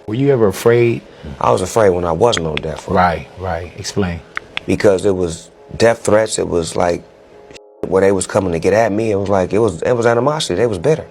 Were you ever afraid? I was afraid when I wasn't on death row. Right. Explain. Because it was death threats. It was like where they was coming to get at me. It was like it was animosity. They was bitter.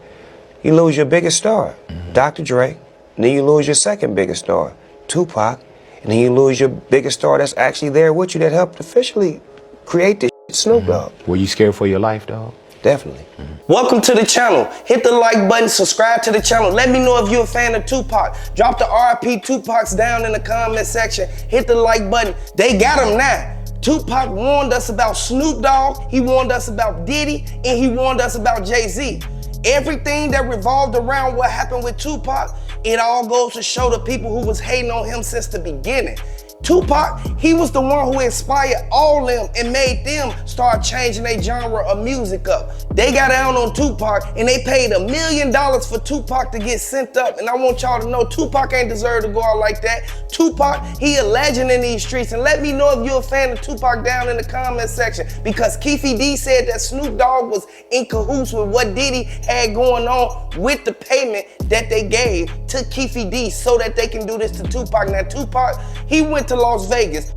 You lose your biggest star, Dr. Dre, and then you lose your second biggest star, Tupac, and then you lose your biggest star that's actually there with you that helped officially create this shit, Snoop Dogg. Were you scared for your life, dog? Definitely. Welcome to the channel. Hit the like button, subscribe to the channel. Let me know if you're a fan of Tupac. Drop the RIP Tupacs down in the comment section. Hit the like button. They got him now. Tupac warned us about Snoop Dogg, he warned us about Diddy, and he warned us about Jay-Z. Everything that revolved around what happened with Tupac, it all goes to show the people who was hating on him since the beginning. Tupac, he was the one who inspired all them and made them start changing their genre of music up. They got down on Tupac and they paid $1 million for Tupac to get sent up. And I want y'all to know Tupac ain't deserve to go out like that. Tupac, he a legend in these streets. And let me know if you're a fan of Tupac down in the comment section. Because Keefy D said that Snoop Dogg was in cahoots with what Diddy had going on with the payment that they gave to Keefy D so that they can do this to Tupac. Now Tupac, he went to Las Vegas.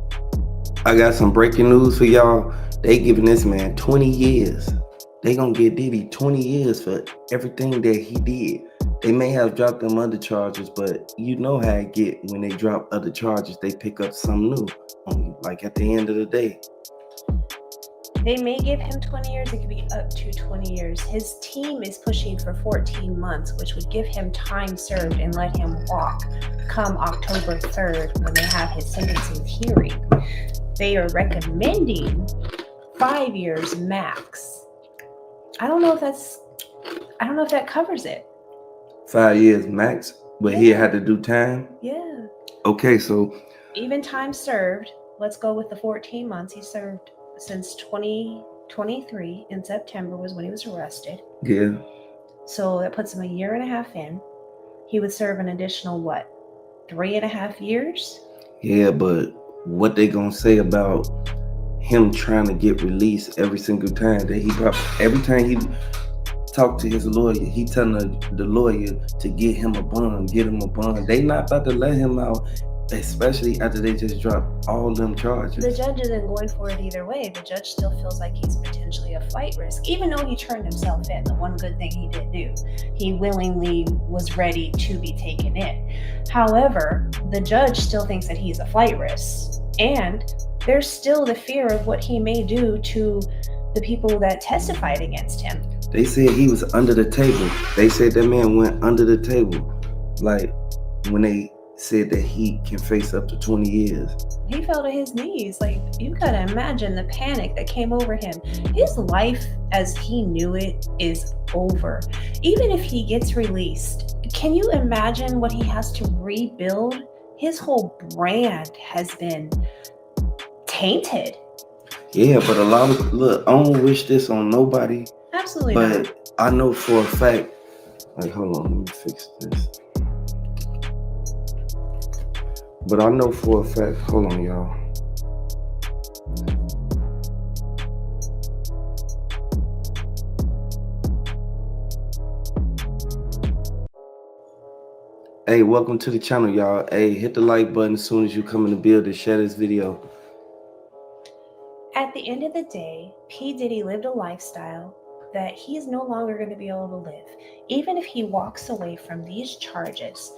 I got some breaking news for y'all. They giving this man 20 years. They gonna give Diddy 20 years for everything that he did. They may have dropped them other charges, but you know how it get when they drop other charges, they pick up something new on you, like at the end of the day. They may give him 20 years, it could be up to 20 years. His team is pushing for 14 months, which would give him time served and let him walk come October 3rd when they have his sentencing hearing. They are recommending 5 years max. I don't know if that covers it. 5 years max, but he had to do time? Yeah. Okay, so. Even time served, let's go with the 14 months he served. Since 2023 in September was when he was arrested. Yeah. So that puts him 1.5 years in. He would serve an additional, 3.5 years? Yeah, but what they gonna say about him trying to get released every single time that he every time he talk to his lawyer, he telling the lawyer to get him a bond. They not about to let him out, especially after they just dropped all them charges. The judge isn't going for it either way. The judge still feels like he's potentially a flight risk, even though he turned himself in. The one good thing he did do, he willingly was ready to be taken in. However, the judge still thinks that he's a flight risk. And there's still the fear of what he may do to the people that testified against him. They said he was under the table. They said that man went under the table. Like when they said that he can face up to 20 years. He fell to his knees. Like, you gotta imagine the panic that came over him. His life as he knew it is over. Even if he gets released, can you imagine what he has to rebuild? His whole brand has been tainted. Yeah, but a lot of, look, I don't wish this on nobody. Absolutely but not. I know for a fact, like, hold on, let me fix this. But I know for a fact, hold on, y'all. Hey, welcome to the channel, y'all. Hey, hit the like button as soon as you come in the building. Share this video. At the end of the day, P. Diddy lived a lifestyle that he is no longer going to be able to live. Even if he walks away from these charges,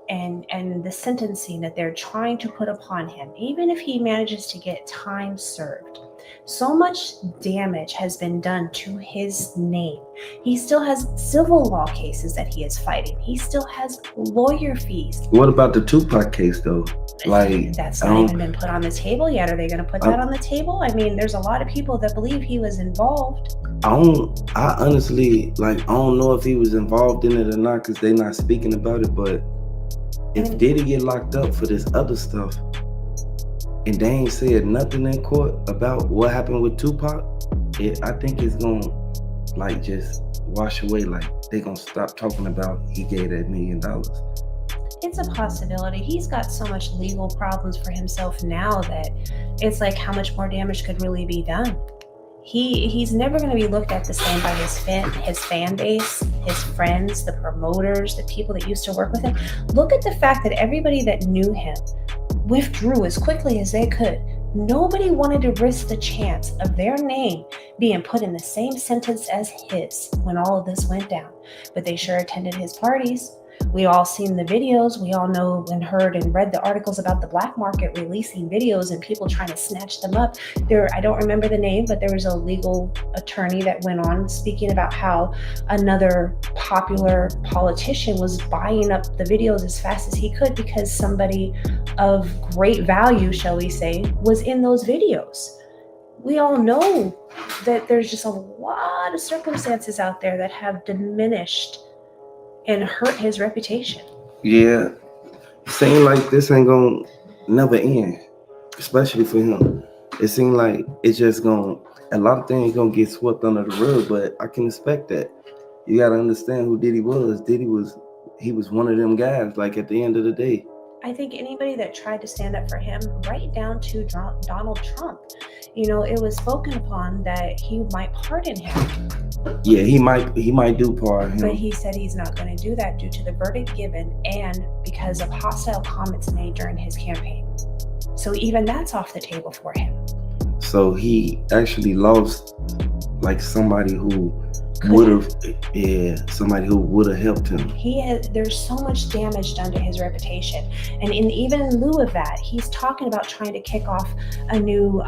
and the sentencing that they're trying to put upon him, even if he manages to get time served, so much damage has been done to his name. He still has civil law cases that he is fighting. He still has lawyer fees. What about the Tupac case, though? Like, that's not even been put on the table yet. Are they going to put that on the table? I mean, there's a lot of people that believe he was involved. I honestly, I don't know if he was involved in it or not, because they're not speaking about it, but if Diddy get locked up for this other stuff and they ain't said nothing in court about what happened with Tupac, I think it's gonna just wash away. Like, they gonna stop talking about he gave that $1 million. It's a possibility. He's got so much legal problems for himself now that it's like, how much more damage could really be done? He's never going to be looked at the same by his fan base, his friends, the promoters, the people that used to work with him. Look at the fact that everybody that knew him withdrew as quickly as they could. Nobody wanted to risk the chance of their name being put in the same sentence as his when all of this went down. But they sure attended his parties. We all seen the videos. We all know and heard and read the articles about the black market releasing videos and people trying to snatch them up. I don't remember the name, but there was a legal attorney that went on speaking about how another popular politician was buying up the videos as fast as he could because somebody of great value, shall we say, was in those videos. We all know that there's just a lot of circumstances out there that have diminished and hurt his reputation. Yeah, it seems like this ain't gonna never end, especially for him. It seems like it's just gonna, a lot of things gonna get swept under the rug, but I can expect that. You gotta understand who Diddy was. He was one of them guys, like at the end of the day. I think anybody that tried to stand up for him, right down to Donald Trump, it was spoken upon that he might pardon him. Yeah, he might do pardon him. But he said he's not going to do that due to the verdict given and because of hostile comments made during his campaign. So even that's off the table for him. So he actually lost like somebody who would have helped him. There's so much damage done to his reputation, and even in lieu of that, he's talking about trying to kick off a new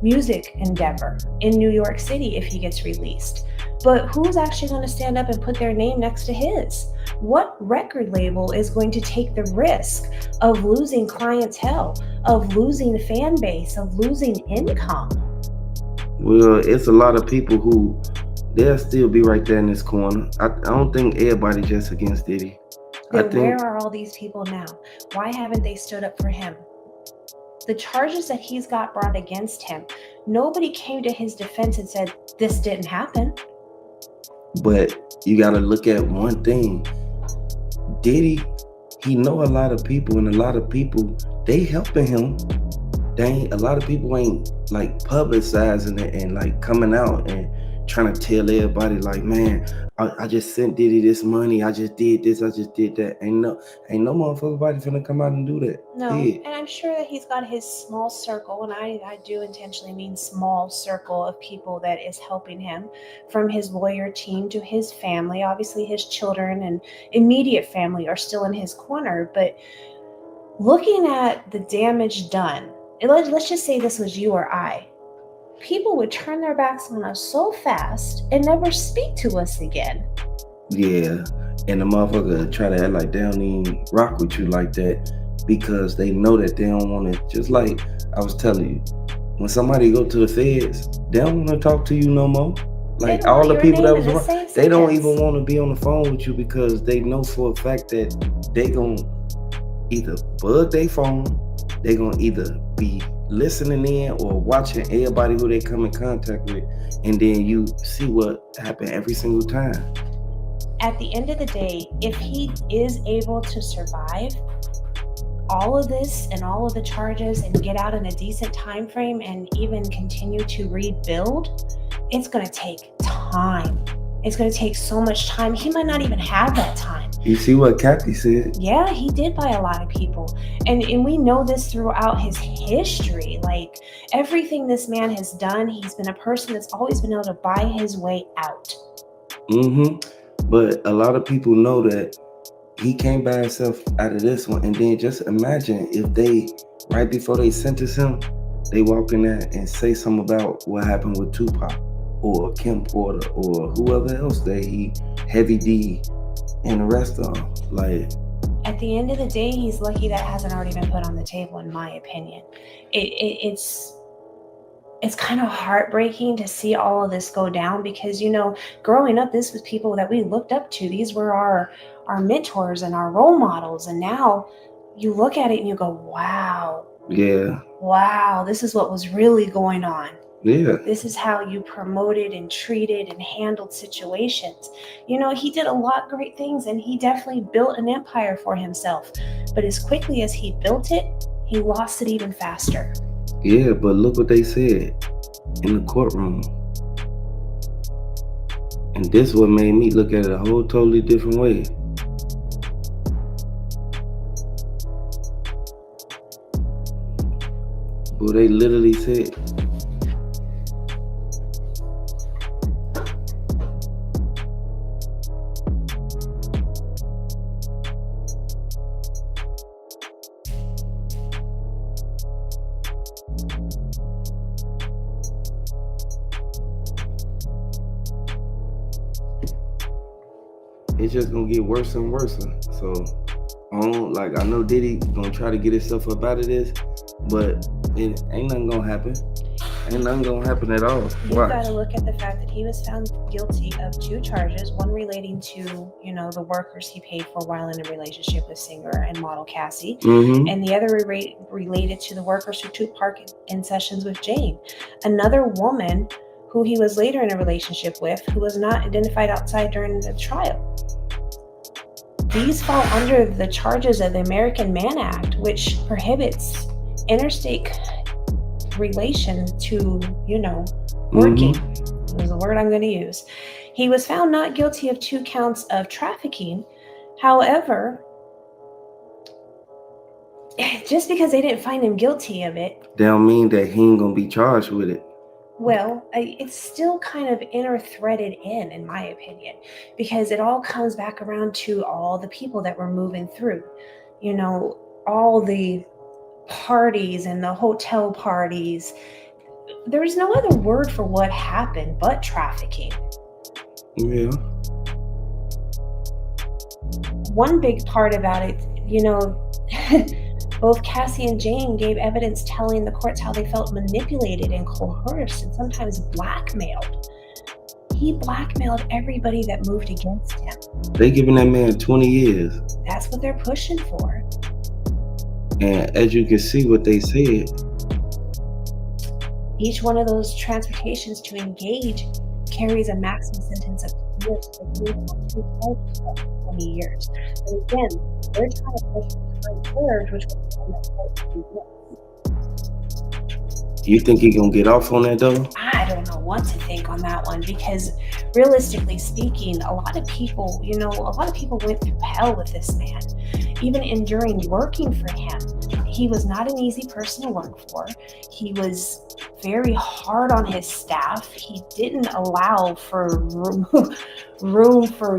music endeavor in New York City if he gets released. But who's actually going to stand up and put their name next to his? What record label is going to take the risk of losing clientele, of losing fan base, of losing income? Well, it's a lot of people who they'll still be right there in this corner. I don't think everybody just against Diddy. Where are all these people now? Why haven't they stood up for him? The charges that he's got brought against him, nobody came to his defense and said, this didn't happen. But you got to look at one thing. Diddy, he know a lot of people, and a lot of people, they helping him. A lot of people ain't like publicizing it and like coming out and trying to tell everybody like, man, I just sent Diddy this money, I just did this, I just did that. Ain't no motherfucker finna come out and do that. No, yeah. And I'm sure that he's got his small circle, and I do intentionally mean small circle of people that is helping him, from his lawyer team to his family. Obviously his children and immediate family are still in his corner, but looking at the damage done, let's just say this was you or I. People would turn their backs on us so fast and never speak to us again. Yeah, and the motherfucker try to act like they don't even rock with you like that because they know that they don't want to. Just like I was telling you, when somebody go to the feds, they don't want to talk to you no more. Like all the people that was around, they don't even want to be on the phone with you because they know for a fact that they gonna either bug their phone, they gonna either be listening in or watching everybody who they come in contact with, and then you see what happened every single time. At the end of the day, if he is able to survive all of this and all of the charges and get out in a decent time frame and even continue to rebuild, it's going to take time. It's going to take so much time. He might not even have that time. You see what Kathy said? Yeah, he did buy a lot of people. And we know this throughout his history. Like, everything this man has done, he's been a person that's always been able to buy his way out. But a lot of people know that he came by himself out of this one. And then just imagine if they, right before they sentence him, they walk in there and say something about what happened with Tupac or Kim Porter or whoever else Heavy D, and the rest of them. Like, at the end of the day, he's lucky that hasn't already been put on the table, in my opinion. It's kind of heartbreaking to see all of this go down because, growing up, this was people that we looked up to. These were our mentors and our role models. And now you look at it and you go, wow. Yeah. Wow, this is what was really going on. Yeah. This is how you promoted and treated and handled situations. He did a lot of great things, and he definitely built an empire for himself. But as quickly as he built it, he lost it even faster. Yeah, but look what they said. in the courtroom. And this what made me look at it a whole totally different way. Well, they literally said, it's just gonna get worse and worse. So, I know Diddy gonna try to get himself up out of this, but it ain't nothing gonna happen. Ain't nothing gonna happen at all. You've got to look at the fact that he was found guilty of 2 charges, one relating to, the workers he paid for while in a relationship with singer and model Cassie, and the other related to the workers who took part in sessions with Jane, another woman who he was later in a relationship with, who was not identified outside during the trial. These fall under the charges of the American Mann Act, which prohibits interstate relation to, working. Is the word I'm going to use. He was found not guilty of 2 counts of trafficking. However, just because they didn't find him guilty of it, don't mean that he ain't gonna be charged with it. Well, it's still kind of inner-threaded in my opinion, because it all comes back around to all the people that were moving through, all the parties and the hotel parties. There's no other word for what happened but trafficking. Yeah. One big part about it, both Cassie and Jane gave evidence telling the courts how they felt manipulated and coerced and sometimes blackmailed. He blackmailed everybody that moved against him. They giving that man 20 years. That's what they're pushing for. And as you can see what they said, each one of those transportations to engage carries a maximum sentence of 2 years. So 20 years. But again, they're trying to push the third, which was you think he gonna get off on that though? I don't know what to think on that one, because realistically speaking, a lot of people went through hell with this man. Even enduring working for him, he was not an easy person to work for. He was very hard on his staff. He didn't allow for room for,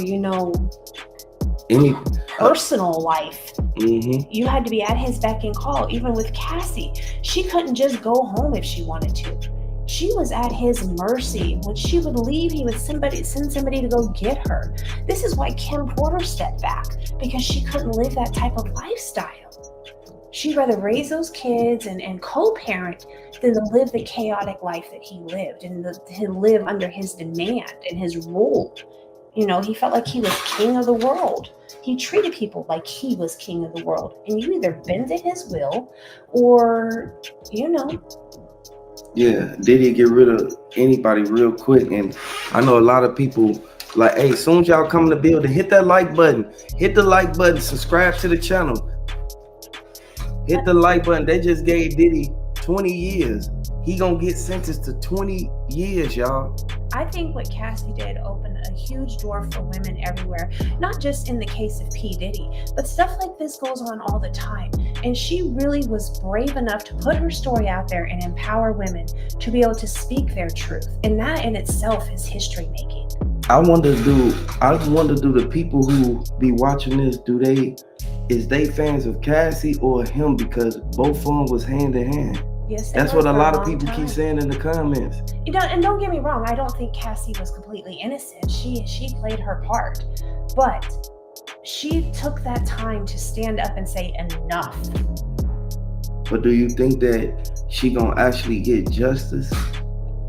Any personal life. Mm-hmm. You had to be at his beck and call. Even with Cassie, she couldn't just go home if she wanted to. She was at his mercy. When she would leave, he would send somebody to go get her. This is why Kim Porter stepped back, because she couldn't live that type of lifestyle. She'd rather raise those kids and co-parent than to live the chaotic life that he lived and to live under his demand and his rule. He felt like he was king of the world. He treated people like he was king of the world. And you either bend to his will or, Yeah, did he get rid of anybody real quick? And I know a lot of people like, hey, as soon as y'all come in the building, hit that like button. Hit the like button. Subscribe to the channel. Hit the like button. They just gave Diddy 20 years. He gonna get sentenced to 20 years, y'all. I think what Cassie did opened a huge door for women everywhere, not just in the case of P. Diddy, but stuff like this goes on all the time. And she really was brave enough to put her story out there and empower women to be able to speak their truth. And that in itself is history making. I wonder, do the people who be watching this, is they fans of Cassie or him? Because both of them was hand in hand. Yes, that's what a lot of people keep saying in the comments. And don't get me wrong, I don't think Cassie was completely innocent. She played her part, but she took that time to stand up and say enough. But do you think that she gonna actually get justice?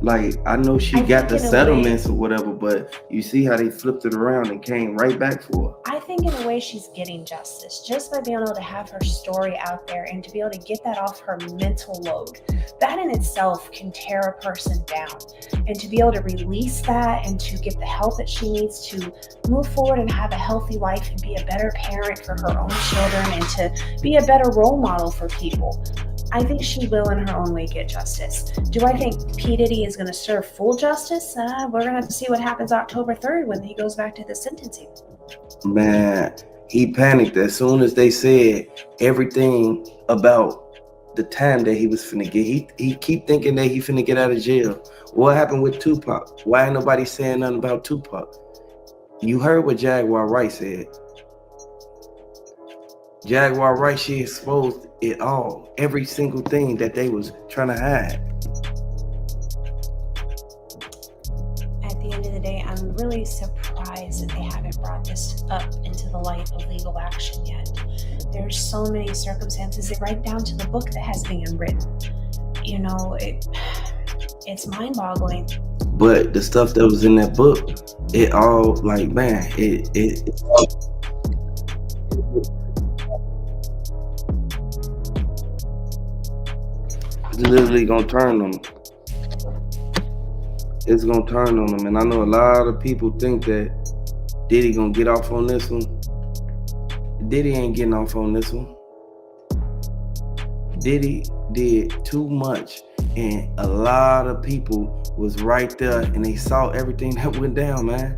Like, I know she got the settlements or whatever, but you see how they flipped it around and came right back for her. I think in a way she's getting justice just by being able to have her story out there and to be able to get that off her mental load. That in itself can tear a person down. And to be able to release that and to get the help that she needs to move forward and have a healthy life and be a better parent for her own children and to be a better role model for people. I think she will in her own way get justice. Do I think P. Diddy is going to serve full justice? We're going to have to see what happens October 3rd when he goes back to the sentencing. Man, he panicked as soon as they said everything about the time that he was finna get. He keep thinking that he finna get out of jail. What happened with Tupac? Why ain't nobody saying nothing about Tupac? You heard what Jaguar Wright said. Jaguar Wright, she exposed it all. Every single thing that they was trying to hide. At the end of the day, I'm really surprised that they haven't brought this up into the light of legal action yet. There's so many circumstances, right down to the book that has been written. You know, it's mind-boggling. But the stuff that was in that book, it all like, man, it literally gonna turn on them. It's gonna turn on them, and I know a lot of people think that Diddy gonna get off on this one. Diddy ain't getting off on this one. Diddy did too much, and a lot of people was right there, and they saw everything that went down, man.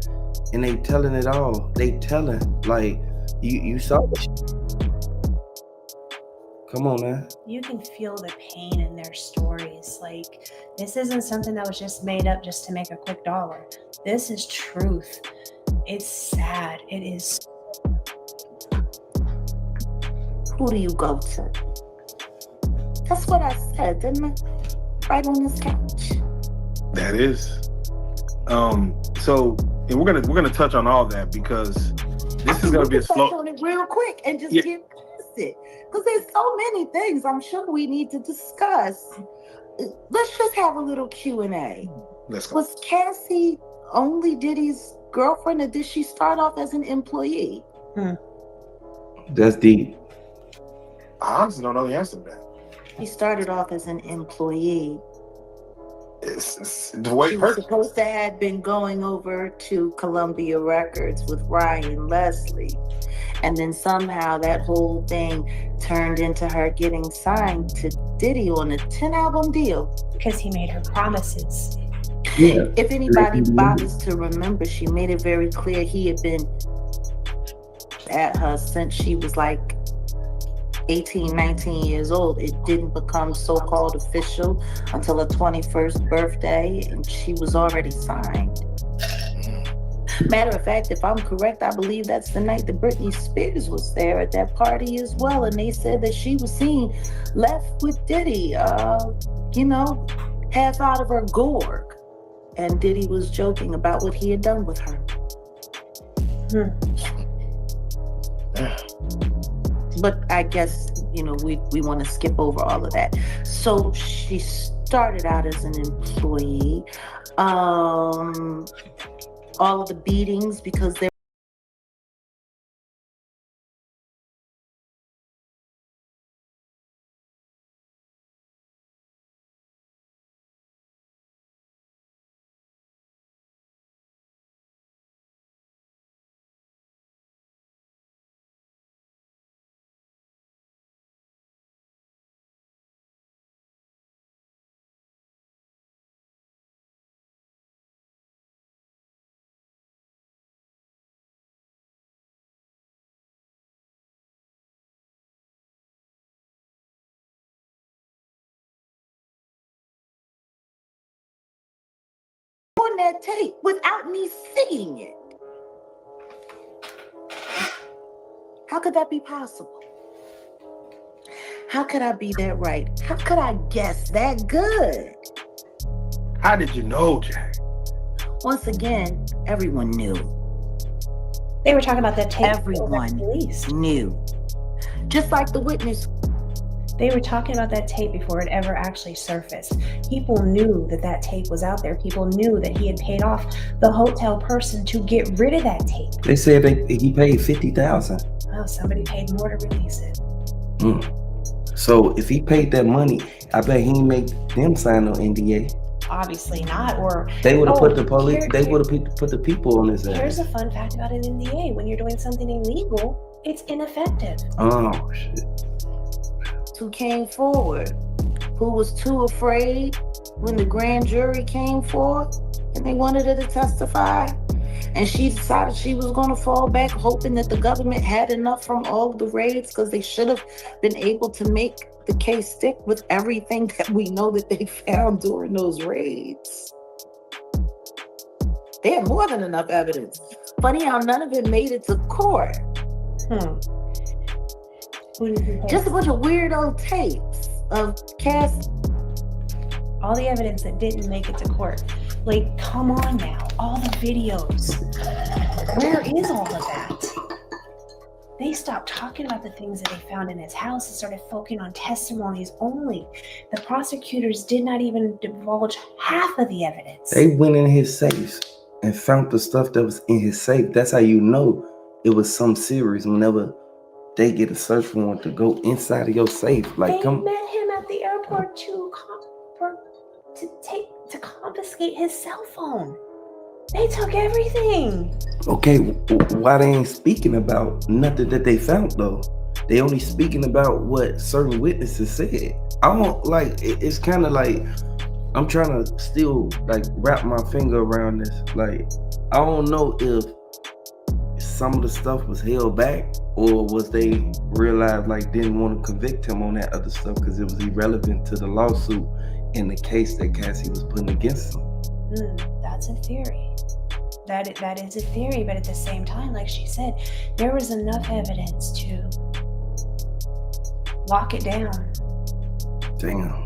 And they telling it all. They telling, like, you saw the shit. Come on, man. You can feel the pain in their stories. Like, this isn't something that was just made up just to make a quick dollar. This is truth. It's sad. It is. Who do you go to? That's what I said, didn't I? Right on this couch. That is. So, and we're gonna touch on all that because this is gonna be a slow. Touch on it real quick and just get past it, because there's so many things I'm sure we need to discuss. Let's just have a little Q&A. Let's go. Was Cassie only Diddy's girlfriend, or did she start off as an employee? That's deep. I honestly don't know the answer to that. She started off as an employee. It's the way She was supposed to have been going over to Columbia Records with Ryan Leslie. And then somehow that whole thing turned into her getting signed to Diddy on a 10-album deal. Because he made her promises. Yeah. If anybody bothers to remember, she made it very clear he had been at her since she was like 18, 19 years old. It didn't become so-called official until her 21st birthday, and she was already signed. Matter of fact, if I'm correct, I believe that's the night that Britney Spears was there at that party as well, and they said that she was seen left with Diddy, half out of her gourd, and Diddy was joking about what he had done with her. But I guess, we want to skip over all of that. So she started out as an employee. All of the beatings, because they on that tape without me seeing it. How could that be possible? How could I be that right? How could I guess that good? How did you know, Jack? Once again, everyone knew. They were talking about that tape. Everyone knew. Just like the witness. They were talking about that tape before it ever actually surfaced. People knew that tape was out there. People knew that he had paid off the hotel person to get rid of that tape. They said he paid $50,000. Well, somebody paid more to release it. So if he paid that money, I bet he didn't make them sign no NDA. Obviously not. Or they would have put the police. They would have put the people on his ass. Here's a fun fact about an NDA: when you're doing something illegal, it's ineffective. Oh shit. Who came forward who was too afraid when the grand jury came forth and they wanted her to testify. And she decided she was going to fall back, hoping that the government had enough from all of the raids, because they should have been able to make the case stick with everything that we know that they found during those raids. They had more than enough evidence. Funny how none of it made it to court. Just a bunch of weirdo tapes of Cass. All the evidence that didn't make it to court. Like, come on now. All the videos. Where is all of that? They stopped talking about the things that they found in his house and started focusing on testimonies only. The prosecutors did not even divulge half of the evidence. They went in his safe and found the stuff that was in his safe. That's how you know it was some serious whenever they get a search warrant to go inside of your safe. Like, they met him at the airport to confiscate his cell phone. They took everything. Okay, why they ain't speaking about nothing that they found though? They only speaking about what certain witnesses said. I don't like. It's kind of like I'm trying to still like wrap my finger around this. Like, I don't know if some of the stuff was held back or was they realized like didn't want to convict him on that other stuff because it was irrelevant to the lawsuit in the case that Cassie was putting against him. That's a theory. That is a theory, but at the same time, like she said, there was enough evidence to lock it down. Damn.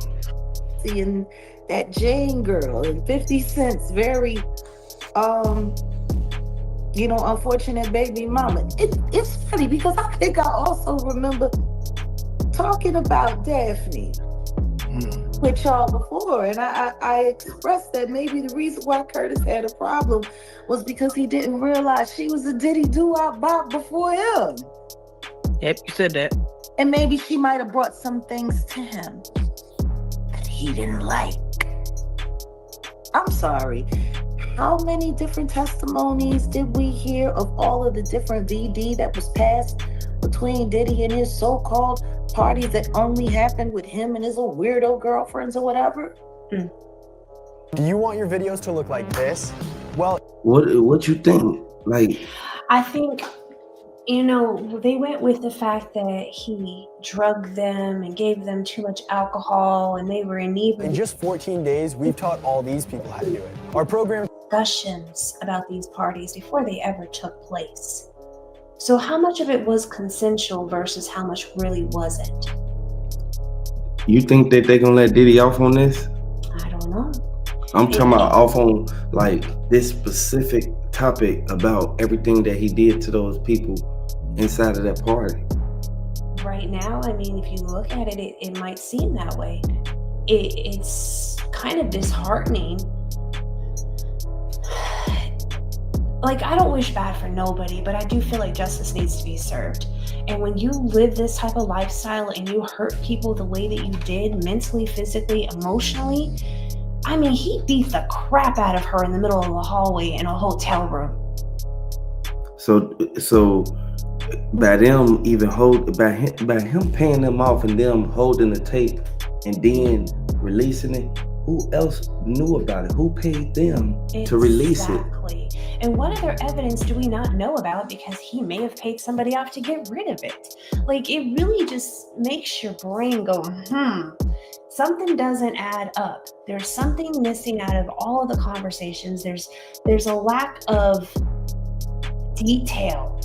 Seeing that Jane girl and 50 Cent's very, unfortunate baby mama. It's funny because I think I also remember talking about Daphne with y'all before, and I expressed that maybe the reason why Curtis had a problem was because he didn't realize she was a Diddy Doo-Wop Bop before him. Yep, you said that. And maybe she might have brought some things to him that he didn't like. I'm sorry. How many different testimonies did we hear of all of the different VD that was passed between Diddy and his so-called parties that only happened with him and his little weirdo girlfriends or whatever? Do you want your videos to look like this? Well, what you think? Like, I think, they went with the fact that he drugged them and gave them too much alcohol and they were in need. In just 14 days, we've taught all these people how to do it. Our program discussions about these parties before they ever took place. So how much of it was consensual versus how much really wasn't? You think that they're gonna let Diddy off on this? I don't know. I'm talking about off on like this specific topic about everything that he did to those people inside of that party. Right now, I mean, if you look at it, it might seem that way. It's kind of disheartening. Like, I don't wish bad for nobody, but I do feel like justice needs to be served. And when you live this type of lifestyle and you hurt people the way that you did, mentally, physically, emotionally, I mean, he beat the crap out of her in the middle of the hallway in a hotel room. So by them even by him paying them off and them holding the tape and then releasing it, who else knew about it? Who paid them to release it? Exactly. And what other evidence do we not know about because he may have paid somebody off to get rid of it? Like, it really just makes your brain go, something doesn't add up. There's something missing out of all of the conversations. There's a lack of detail.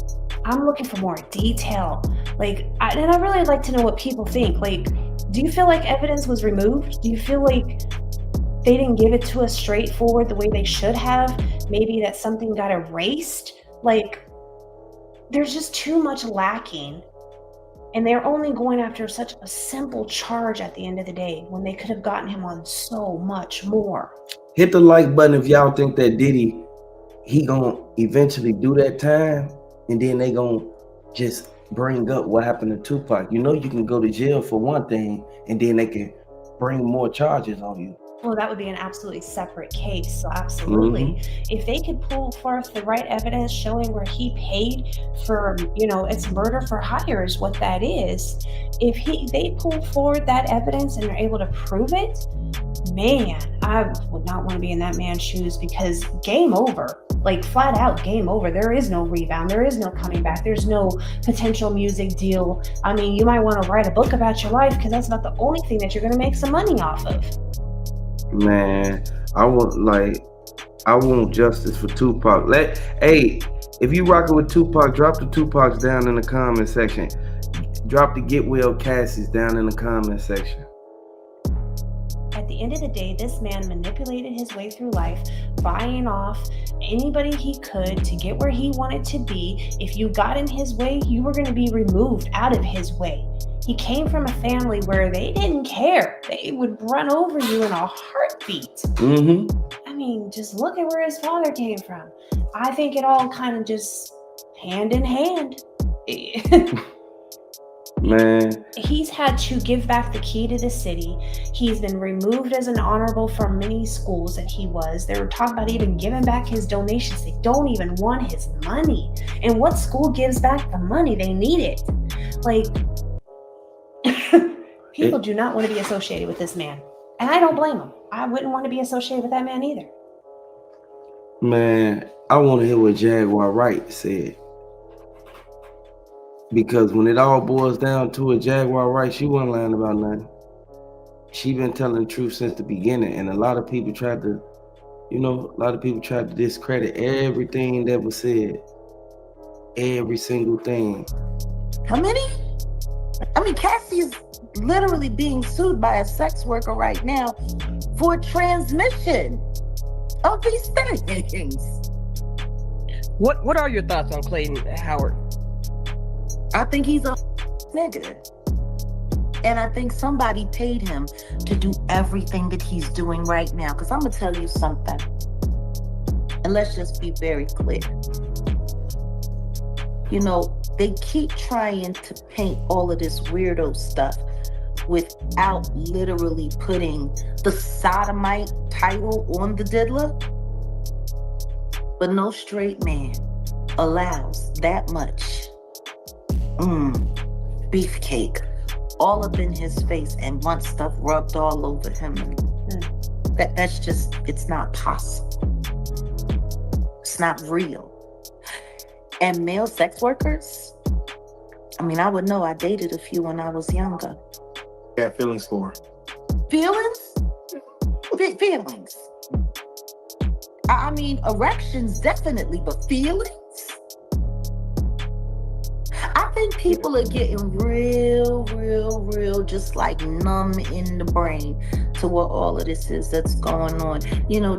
I'm looking for more detail. Like, and I really like to know what people think. Like, do you feel like evidence was removed? Do you feel like they didn't give it to us straightforward the way they should have? Maybe that something got erased? Like, there's just too much lacking. And they're only going after such a simple charge at the end of the day when they could have gotten him on so much more. Hit the like button if y'all think that Diddy, he gonna eventually do that time, and then they gonna just bring up what happened to Tupac. You know you can go to jail for one thing, and then they can bring more charges on you. Well, that would be an absolutely separate case. So absolutely, if they could pull forth the right evidence showing where he paid for, it's murder for hire is what that is. If they pull forward that evidence and are able to prove it, man, I would not want to be in that man's shoes, because game over. Like flat out game over. There is no rebound. There is no coming back. There's no potential music deal. I mean, you might want to write a book about your life, because that's not the only thing that you're going to make some money off of. Man, I want justice for Tupac. Hey, if you rocking with Tupac, drop the Tupacs down in the comment section. Drop the Get Well Cassies down in the comment section. At the end of the day, this man manipulated his way through life, buying off anybody he could to get where he wanted to be. If you got in his way, you were going to be removed out of his way. He came from a family where they didn't care. They would run over you in a heartbeat. I mean, just look at where his father came from. I think it all kind of just hand in hand. Man, He's had to give back the key to the city. He's been removed as an honorable from many schools that he was. They were talking about even giving back his donations. They don't even want his money. And what school gives back the money? They need it. Like, people do not want to be associated with this man. And I don't blame them. I wouldn't want to be associated with that man either. Man, I want to hear what Jaguar Wright said. Because when it all boils down to it, Jaguar Wright, she wasn't lying about nothing. She been telling the truth since the beginning. And a lot of people tried to discredit everything that was said. Every single thing. How many? I mean, Cassie is literally being sued by a sex worker right now for transmission of these things. What are your thoughts on Clayton Howard? I think he's a nigga. And I think somebody paid him to do everything that he's doing right now. Because I'm going to tell you something. And let's just be very clear. They keep trying to paint all of this weirdo stuff without literally putting the sodomite title on the diddler. But no straight man allows that much beefcake all up in his face and wants stuff rubbed all over him. That's just, it's not possible. It's not real. And male sex workers, I mean, I would know. I dated a few when I was younger. Yeah, feelings for her. Feelings? Feelings. I mean, erections definitely, but feelings? I think people are getting real, just like numb in the brain to what all of this is that's going on.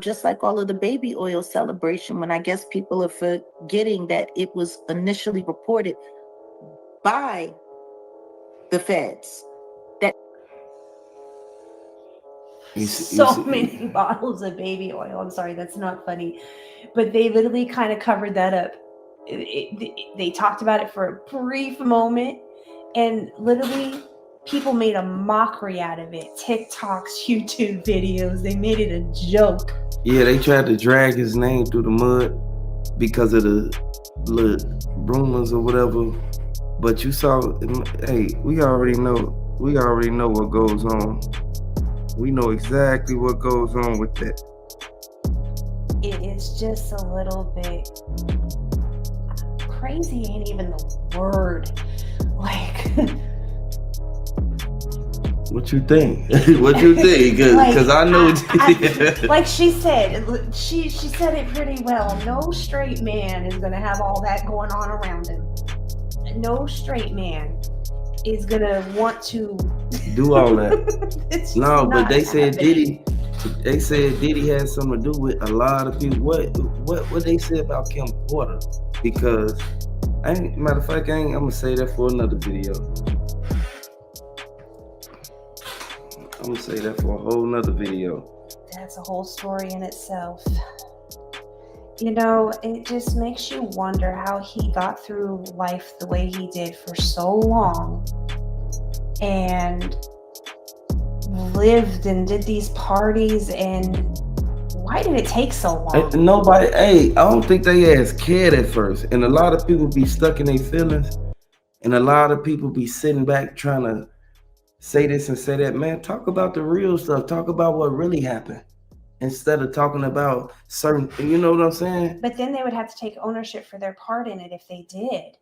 Just like all of the baby oil celebration, when I guess people are forgetting that it was initially reported by the feds that many bottles of baby oil. I'm sorry, that's not funny. But they literally kind of covered that up. They talked about it for a brief moment, and literally people made a mockery out of it. TikToks, YouTube videos, they made it a joke. Yeah, they tried to drag his name through the mud because of the rumors or whatever. But you saw, hey, we already know what goes on. We know exactly what goes on with that. It is just a little bit crazy, ain't even the word. Like, what you think? What you think? Because I know. Like she said, she said it pretty well. No straight man is gonna have all that going on around him. No straight man is gonna want to do all that. No, but they said Diddy. They said Diddy had something to do with a lot of people. What they said about Kim Porter? Because matter of fact, I'm gonna say that for another video. I'm gonna say that for a whole nother video. That's a whole story in itself. It just makes you wonder how he got through life the way he did for so long. And lived and did these parties, and why did it take so long? Nobody, I don't think they asked cared at first. And a lot of people be stuck in their feelings. And a lot of people be sitting back trying to say this and say that. Man, talk about the real stuff. Talk about what really happened. Instead of talking about certain, you know what I'm saying? But then they would have to take ownership for their part in it if they did.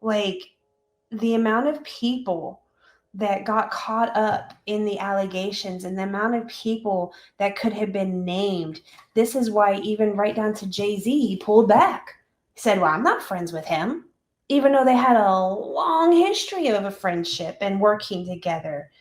Like, the amount of people that got caught up in the allegations and the amount of people that could have been named. This is why even right down to Jay-Z, he pulled back. He said, well, I'm not friends with him, even though they had a long history of a friendship and working together.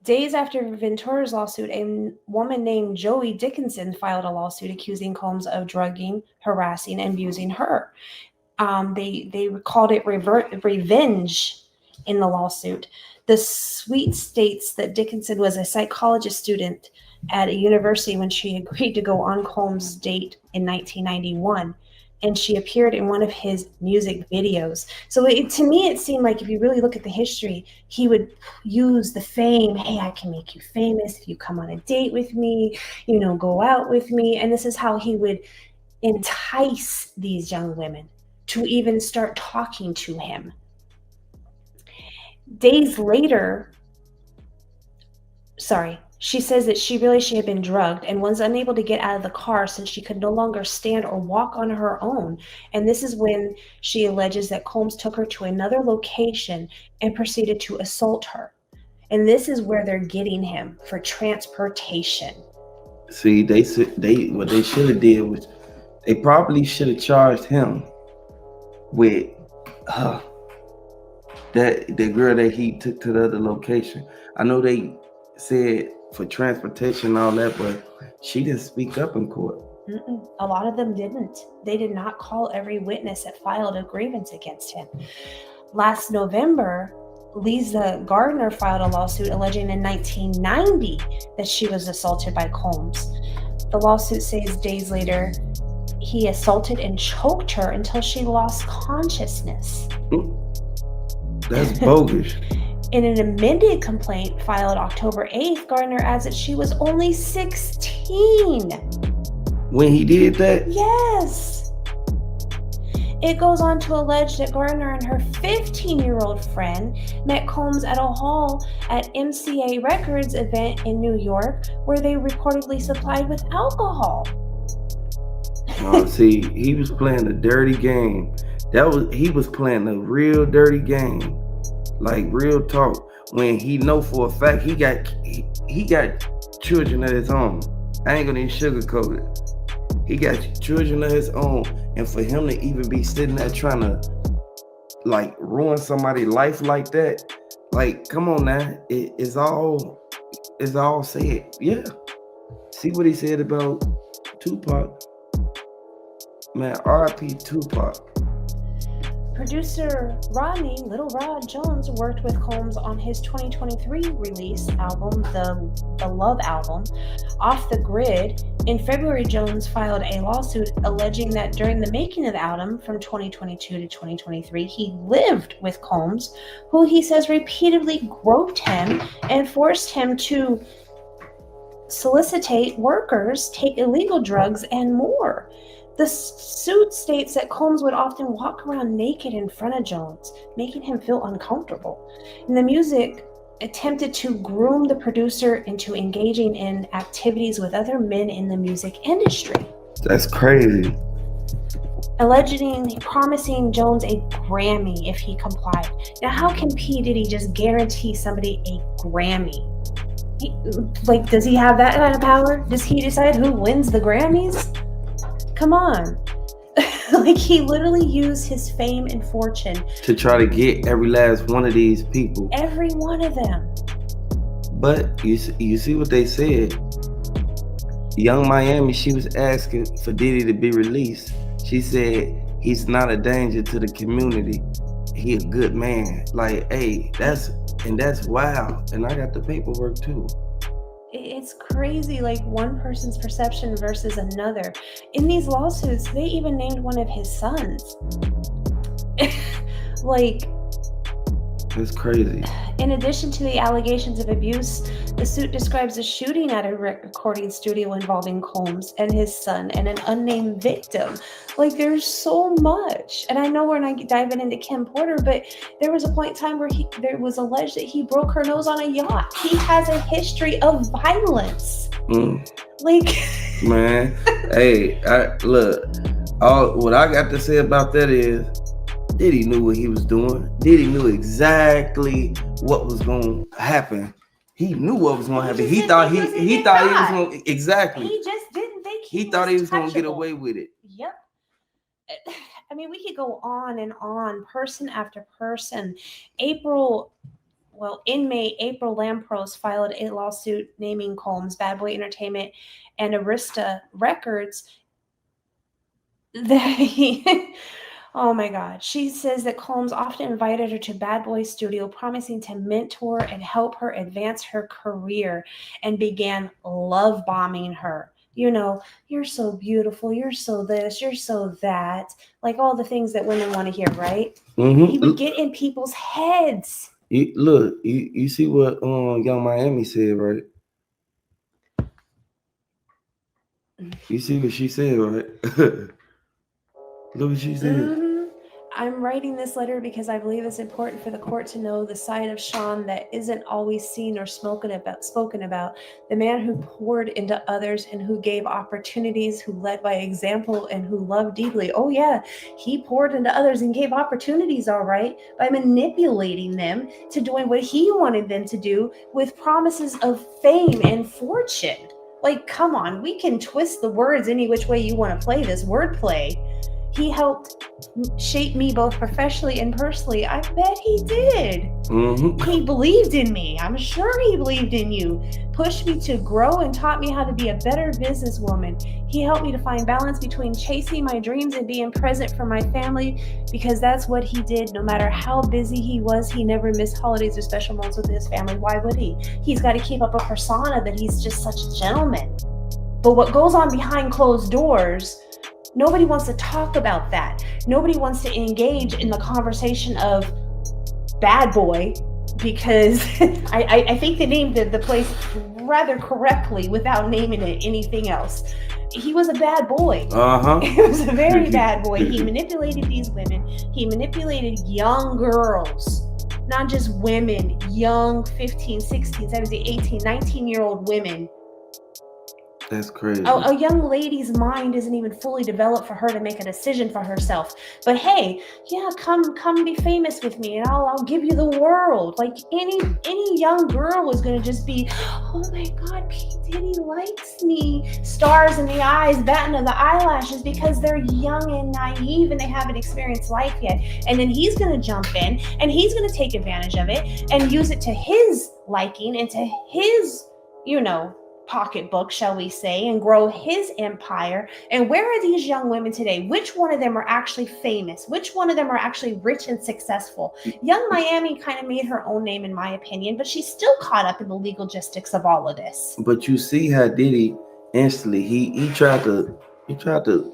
Days after Ventura's lawsuit, a woman named Joey Dickinson filed a lawsuit accusing Combs of drugging, harassing, and abusing her. They called it revenge in the lawsuit. The suit states that Dickinson was a psychologist student at a university when she agreed to go on Combs' date in 1991. And she appeared in one of his music videos. So to me, it seemed like if you really look at the history, he would use the fame. Hey, I can make you famous if you come on a date with me, go out with me. And this is how he would entice these young women to even start talking to him. Days later, she says that she realized she had been drugged and was unable to get out of the car since she could no longer stand or walk on her own. And this is when she alleges that Combs took her to another location and proceeded to assault her. And this is where they're getting him for transportation. See, what they should have did was they probably should have charged him with the girl that he took to the other location. I know they said for transportation and all that, but she didn't speak up in court. A lot of them didn't. They did not call every witness that filed a grievance against him. Last November, Lisa Gardner filed a lawsuit alleging in 1990 that she was assaulted by Combs. The lawsuit says days later, he assaulted and choked her until she lost consciousness. That's bogus. In an amended complaint filed October 8th, Gardner adds that she was only 16. When he did that? Yes. It goes on to allege that Gardner and her 15-year-old friend met Combs at a hall at MCA Records event in New York where they reportedly supplied with alcohol. See, he was playing a dirty game. He was playing a real dirty game. Like real talk, when he know for a fact he got children of his own. I ain't gonna even sugarcoat it. He got children of his own, and for him to even be sitting there trying to like ruin somebody's life like that, like come on now, it's all said. Yeah, see what he said about Tupac, man. R.I.P. Tupac. Producer Rodney Little Rod Jones worked with Combs on his 2023 release album, the Love Album, Off the Grid. In February, Jones filed a lawsuit alleging that during the making of the album from 2022 to 2023, he lived with Combs, who he says repeatedly groped him and forced him to solicitate workers, take illegal drugs, and more. The suit states that Combs would often walk around naked in front of Jones, making him feel uncomfortable. And the music attempted to groom the producer into engaging in activities with other men in the music industry. That's crazy. Allegedly promising Jones a Grammy if he complied. Now, how can P. Diddy just guarantee somebody a Grammy? Does he have that kind of power? Does he decide who wins the Grammys? Come on. He literally used his fame and fortune to try to get every last one of these people. Every one of them. But you see what they said. Young Miami, she was asking for Diddy to be released. She said, he's not a danger to the community. He a good man. Like, hey, that's And that's wild. And I got the paperwork too. It's crazy, like one person's perception versus another. In these lawsuits, they even named one of his sons. Like, It's crazy. in addition to the allegations of abuse, the suit describes a shooting at a recording studio involving Combs and his son and an unnamed victim. Like, there's so much. And I know we're not diving into Kim Porter, but there was a point in time where there was alleged that he broke her nose on a yacht. He has a history of violence. Like, Man, hey, what I got to say about that is, Diddy knew what he was doing. Diddy knew exactly what was going to happen. He knew what was going to happen. He thought he was going to, exactly. he just didn't think He thought he was going to get touchable. away with it. Yep. I mean, we could go on and on, person after person. In May, April Lampros filed a lawsuit naming Combs, Bad Boy Entertainment, and Arista Records that oh my God. She says that Combs often invited her to Bad Boy Studio, promising to mentor and help her advance her career, and began love bombing her. You know, you're so beautiful, you're so this, you're so that. Like all the things that women want to hear, right? Mm-hmm. He would get in people's heads. You see what Young Miami said, right? You see what she said, right? Look what she said. I'm writing this letter because I believe it's important for the court to know the side of Sean that isn't always seen or spoken about. The man who poured into others and who gave opportunities, who led by example, and who loved deeply. Oh yeah, he poured into others and gave opportunities, all right, by manipulating them to doing what he wanted them to do with promises of fame and fortune. Like, come on, we can twist the words any which way you want to play this wordplay. He helped shape me both professionally and personally. I bet he did. Mm-hmm. He believed in me. I'm sure he believed in you. Pushed me to grow and taught me how to be a better businesswoman. He helped me to find balance between chasing my dreams and being present for my family, because that's what he did. No matter how busy he was, he never missed holidays or special moments with his family. Why would he? He's got to keep up a persona that he's just such a gentleman. But what goes on behind closed doors, nobody wants to talk about that. Nobody wants to engage in the conversation of Bad Boy, because I think they named the place rather correctly without naming it anything else. He was a bad boy. He was a very bad boy. He manipulated these women. He manipulated young girls, not just women, young 15, 16, 17, 18, 19-year-old women. That's crazy. A young lady's mind isn't even fully developed for her to make a decision for herself. But hey, yeah, come be famous with me, and I'll give you the world. Like any young girl is gonna just be, oh my God, P. Diddy likes me. Stars in the eyes, batting of the eyelashes, because they're young and naive and they haven't experienced life yet. And then he's gonna jump in and he's gonna take advantage of it and use it to his liking and to his, pocketbook, shall we say, and grow his empire. And where are these young women today? Which one of them are actually famous? Which one of them are actually rich and successful? Young Miami kind of made her own name, in my opinion, but she's still caught up in the legal logistics of all of this. But you see how Diddy instantly he tried to,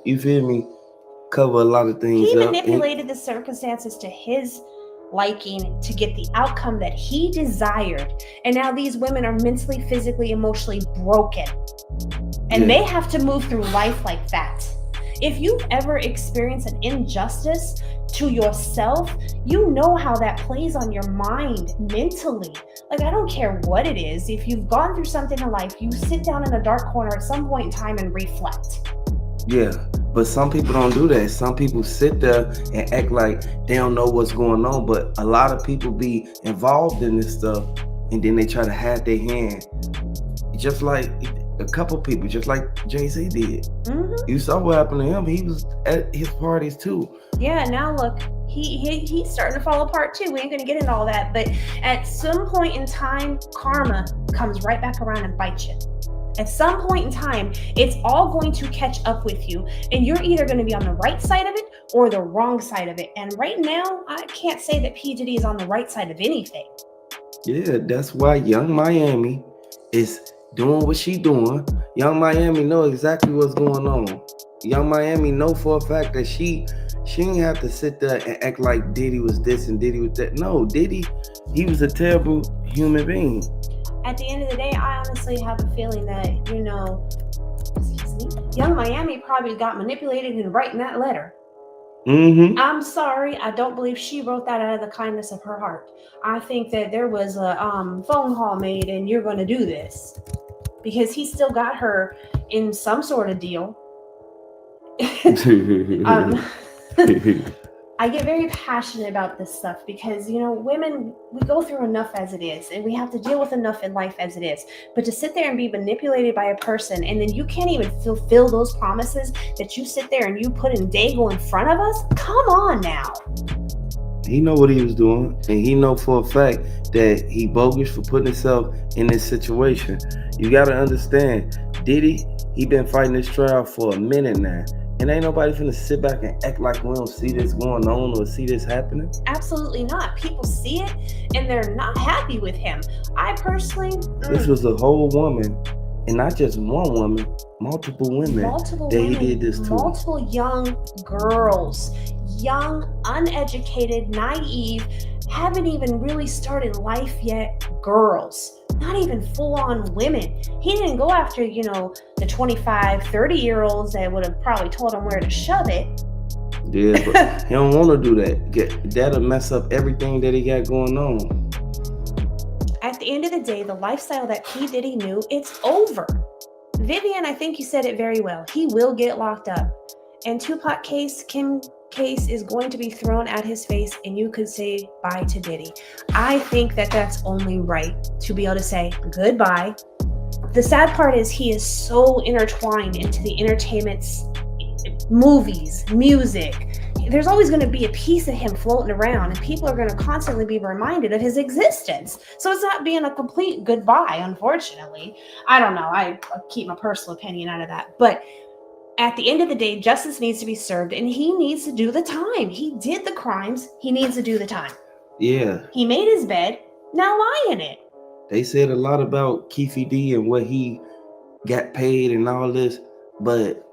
you feel me, cover a lot of things. He manipulated the circumstances to his liking to get the outcome that he desired. And now these women are mentally, physically, emotionally broken. And they have to move through life like that. If you've ever experienced an injustice to yourself, you know how that plays on your mind mentally. Like, I don't care what it is. If you've gone through something in life, you sit down in a dark corner at some point in time and reflect. Yeah, but some people don't do that. Some people sit there and act like they don't know what's going on, but a lot of people be involved in this stuff and then they try to hide their hand. Just like a couple people, just like Jay-Z did. You saw what happened to him. He was at his parties too. Yeah, now look, he's starting to fall apart too. We ain't gonna get into all that, but at some point in time, karma comes right back around and bites you. At some point in time, it's all going to catch up with you, and you're either going to be on the right side of it or the wrong side of it. And right now, I can't say that P. Diddy is on the right side of anything. Yeah, that's why Young Miami is doing what she doing. Young Miami know exactly what's going on. Young Miami know for a fact that she ain't have to sit there and act like Diddy was this and Diddy was that. No, Diddy, he was a terrible human being. At the end of the day, I honestly have a feeling that, excuse me, Young Miami probably got manipulated in writing that letter. Mm-hmm. I'm sorry, I don't believe she wrote that out of the kindness of her heart. I think that there was a phone call made and you're going to do this. Because he still got her in some sort of deal. I get very passionate about this stuff because, women, we go through enough as it is, and we have to deal with enough in life as it is. But to sit there and be manipulated by a person, and then you can't even fulfill those promises that you sit there and you put in Dago in front of us, come on now. He know what he was doing, and he know for a fact that he bogus for putting himself in this situation. You got to understand, Diddy, he been fighting this trial for a minute now. And ain't nobody finna sit back and act like we don't see this going on or see this happening. Absolutely not. People see it and they're not happy with him. I personally... This was a whole woman, and not just one woman, multiple women he did this to. Multiple young girls, young, uneducated, naive, haven't even really started life yet girls. Not even full-on women. He didn't go after, the 25, 30-year-olds that would have probably told him where to shove it. Yeah, but he don't want to do that. That'll mess up everything that he got going on. At the end of the day, the lifestyle that P. Diddy knew, it's over. Vivian, I think you said it very well. He will get locked up. And Tupac case, Kim case is going to be thrown at his face, and you could say bye to Diddy. I think that that's only right, to be able to say goodbye. The sad part is he is so intertwined into the entertainment's movies, music. There's always going to be a piece of him floating around, and people are going to constantly be reminded of his existence. So it's not being a complete goodbye, unfortunately. I don't know. I keep my personal opinion out of that. But at the end of the day, justice needs to be served, and he needs to do the time. He did the crimes. He needs to do the time. Yeah. He made his bed. Now lie in it. They said a lot about Keefe D and what he got paid and all this, but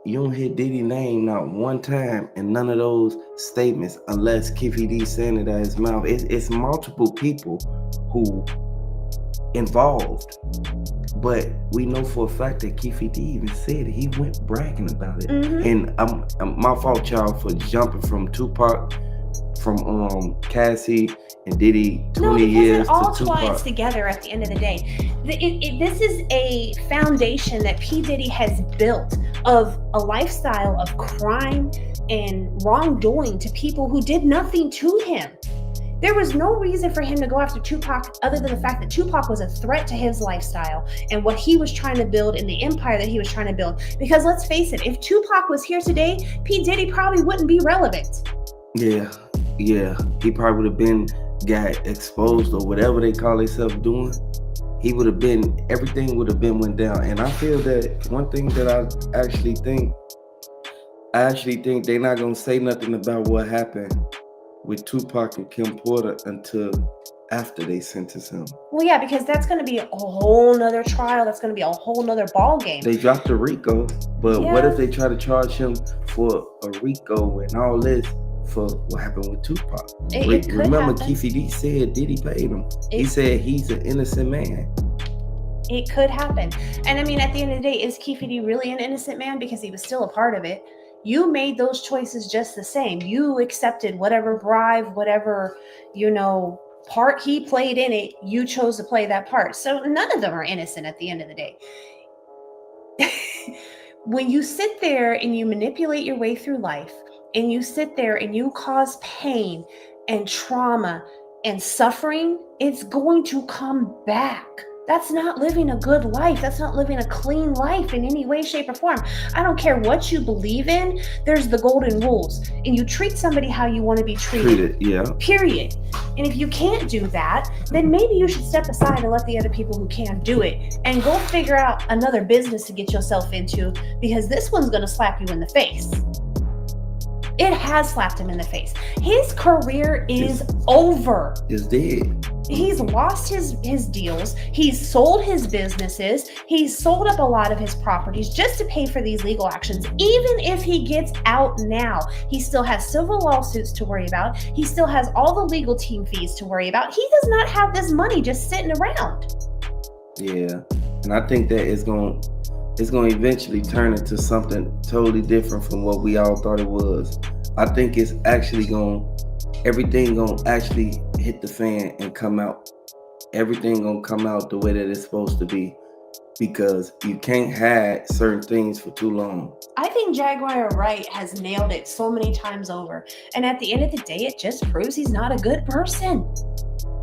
you don't hear Diddy's name not one time in none of those statements unless Keefe D saying it out his mouth. It's multiple people who involved. But we know for a fact that Keefe D even said it. He went bragging about it. Mm-hmm. And my fault, y'all, for jumping from Tupac, from Cassie and Diddy 20 years to Tupac. It all ties together at the end of the day. This is a foundation that P. Diddy has built of a lifestyle of crime and wrongdoing to people who did nothing to him. There was no reason for him to go after Tupac other than the fact that Tupac was a threat to his lifestyle and what he was trying to build and the empire that he was trying to build. Because let's face it, if Tupac was here today, P. Diddy probably wouldn't be relevant. Yeah. He probably would have been got exposed or whatever they call themselves doing. He would have been, everything would have been went down. And I feel that one thing that I actually think they're not going to say nothing about what happened with Tupac and Kim Porter until after they sentence him. Well, yeah, because that's going to be a whole nother trial. That's going to be a whole nother ball game. They dropped the RICO, but what if they try to charge him for a RICO and all this for what happened with Tupac? Remember, Keefe D said Diddy paid him. He said he's an innocent man. It could happen. And I mean, at the end of the day, is Keefe D really an innocent man? Because he was still a part of it. You made those choices just the same. You accepted whatever bribe, whatever, part he played in it, you chose to play that part. So none of them are innocent at the end of the day. When you sit there and you manipulate your way through life, and you sit there and you cause pain and trauma and suffering, it's going to come back. That's not living a good life. That's not living a clean life in any way, shape, or form. I don't care what you believe in. There's the golden rules. And you treat somebody how you want to be treated. Yeah. Period. And if you can't do that, then maybe you should step aside and let the other people who can do it and go figure out another business to get yourself into, because this one's going to slap you in the face. It has slapped him in the face. His career is over. It's dead. He's lost his deals. He's sold his businesses. He's sold up a lot of his properties just to pay for these legal actions. Even if he gets out now, he still has civil lawsuits to worry about. He still has all the legal team fees to worry about. He does not have this money just sitting around. Yeah, and I think that it's going to eventually turn into something totally different from what we all thought it was. I think it's actually everything going to actually hit the fan and come out. Everything going to come out the way that it's supposed to be, because you can't hide certain things for too long. I think Jaguar Wright has nailed it so many times over. And at the end of the day, it just proves he's not a good person.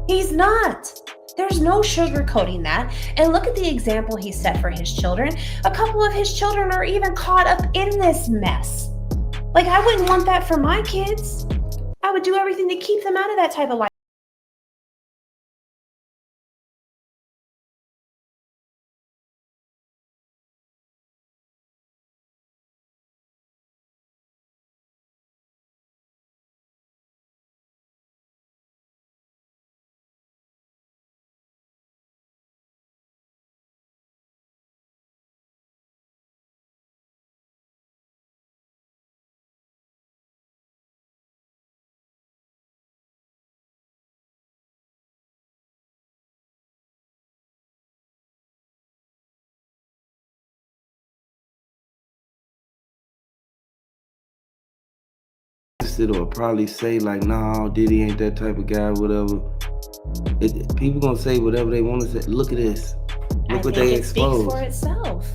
He's not. There's no sugarcoating that. And look at the example he set for his children. A couple of his children are even caught up in this mess. Like, I wouldn't want that for my kids. I would do everything to keep them out of that type of life. Or probably say like, "No, Diddy ain't that type of guy," whatever. People gonna say whatever they want to say. Look at this. Look what they exposed. It speaks for itself.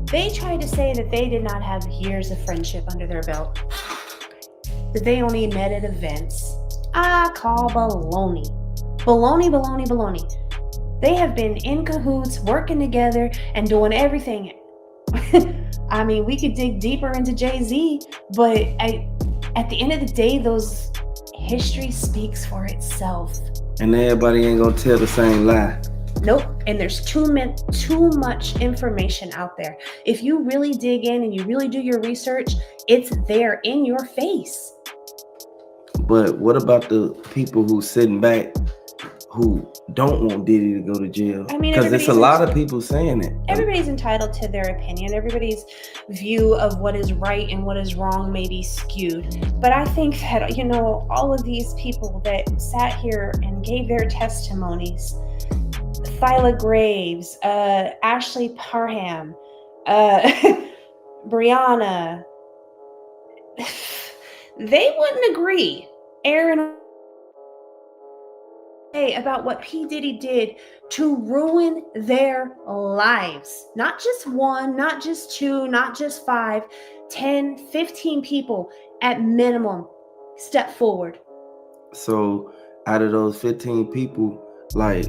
They tried to say that they did not have years of friendship under their belt, that they only met at events. I call baloney. Baloney, baloney, baloney. They have been in cahoots, working together, and doing everything. I mean, we could dig deeper into Jay-Z, but at the end of the day, those history speaks for itself. And everybody ain't gonna tell the same lie. Nope. And there's too much information out there. If you really dig in and you really do your research, it's there in your face. But what about the people who sitting back who don't want Diddy to go to jail? I mean, because it's a lot of people saying it. Everybody's entitled to their opinion. Everybody's view of what is right and what is wrong may be skewed. But I think that, all of these people that sat here and gave their testimonies, Thyla Graves, Ashley Parham, Brianna, they wouldn't agree. Aaron about what P. Diddy did to ruin their lives. Not just one, not just two, not just 5, 10, 15 people at minimum step forward. So out of those 15 people, like,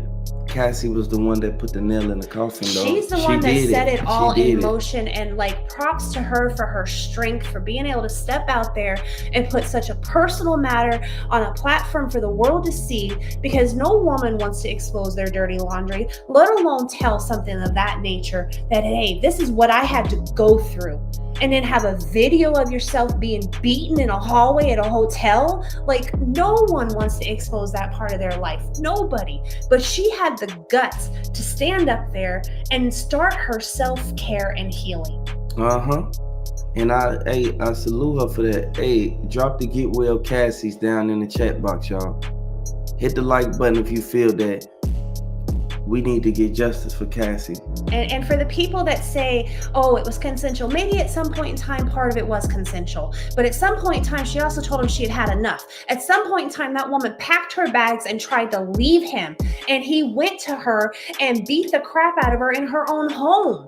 Cassie was the one that put the nail in the coffin, though. She's the one that set it all in motion, and props to her for her strength, for being able to step out there and put such a personal matter on a platform for the world to see, because no woman wants to expose their dirty laundry, let alone tell something of that nature, that, hey, this is what I had to go through. And then have a video of yourself being beaten in a hallway at a hotel. Like, no one wants to expose that part of their life. Nobody. But she had the guts to stand up there and start her self-care and healing. And I salute her for that. Hey, drop the Get Well Cassie's down in the chat box, y'all. Hit the like button if you feel that we need to get justice for Cassie. And for the people that say, oh, it was consensual, maybe at some point in time, part of it was consensual. But at some point in time, she also told him she had had enough. At some point in time, that woman packed her bags and tried to leave him. And he went to her and beat the crap out of her in her own home.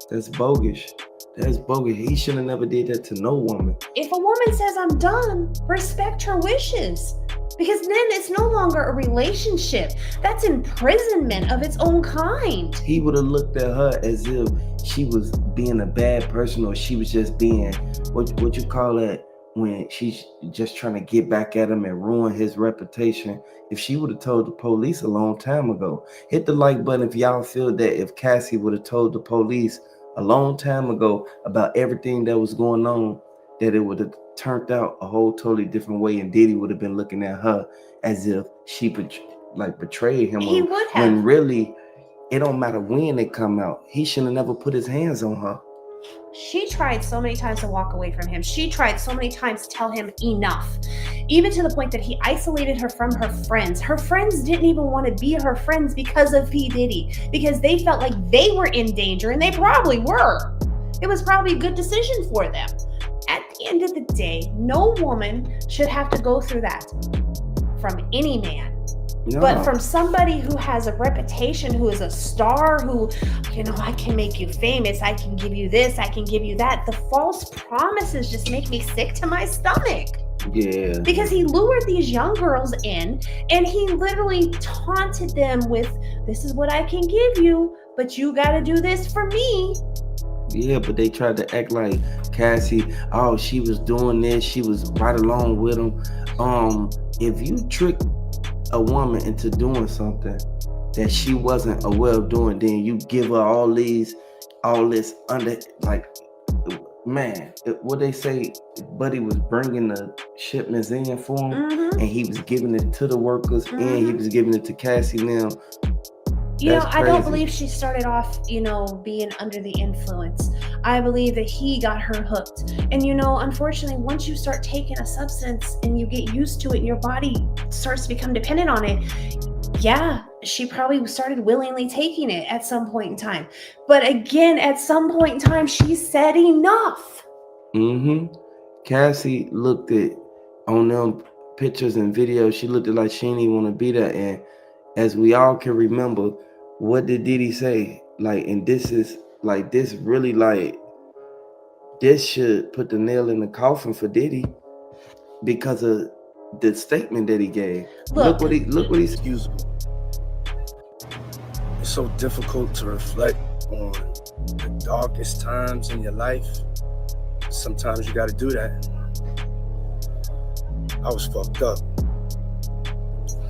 That's bogus. That's bogus. He should have never did that to no woman. If a woman says, I'm done, respect her wishes. Because then it's no longer a relationship. That's imprisonment of its own kind. He would have looked at her as if she was being a bad person, or she was just being, what you call that, when she's just trying to get back at him and ruin his reputation. If she would have told the police a long time ago. Hit the like button if y'all feel that if Cassie would have told the police a long time ago about everything that was going on, that it would have turned out a whole totally different way, and Diddy would have been looking at her as if she betrayed him. He would have. When really, it don't matter when it come out. He shouldn't have never put his hands on her. She tried so many times to walk away from him. She tried so many times to tell him enough, even to the point that he isolated her from her friends. Her friends didn't even want to be her friends because of P. Diddy, because they felt like they were in danger, and they probably were. It was probably a good decision for them. At the end of the day, no woman should have to go through that from any man. No. But from somebody who has a reputation, who is a star, who, I can make you famous, I can give you this, I can give you that. The false promises just make me sick to my stomach. Yeah. Because he lured these young girls in, and he literally taunted them with, this is what I can give you, but you got to do this for me. Yeah, but they tried to act like Cassie, oh, she was doing this, she was right along with him. If you trick a woman into doing something that she wasn't aware of doing, then you give her all this under, like, man, what they say, Buddy was bringing the shipments in for him, and he was giving it to the workers, and he was giving it to Cassie now. I don't believe she started off, being under the influence. I believe that he got her hooked. And, unfortunately, once you start taking a substance and you get used to it and your body starts to become dependent on it, yeah, she probably started willingly taking it at some point in time. But again, at some point in time, she said enough. Cassie looked at, on them pictures and videos, she looked at like she didn't even want to be there. And as we all can remember, what did Diddy say? Like, and this is like, this really, like, this should put the nail in the coffin for Diddy because of the statement that he gave. Look what he excusable. It's so difficult to reflect on the darkest times in your life. Sometimes you got to do that. I was fucked up.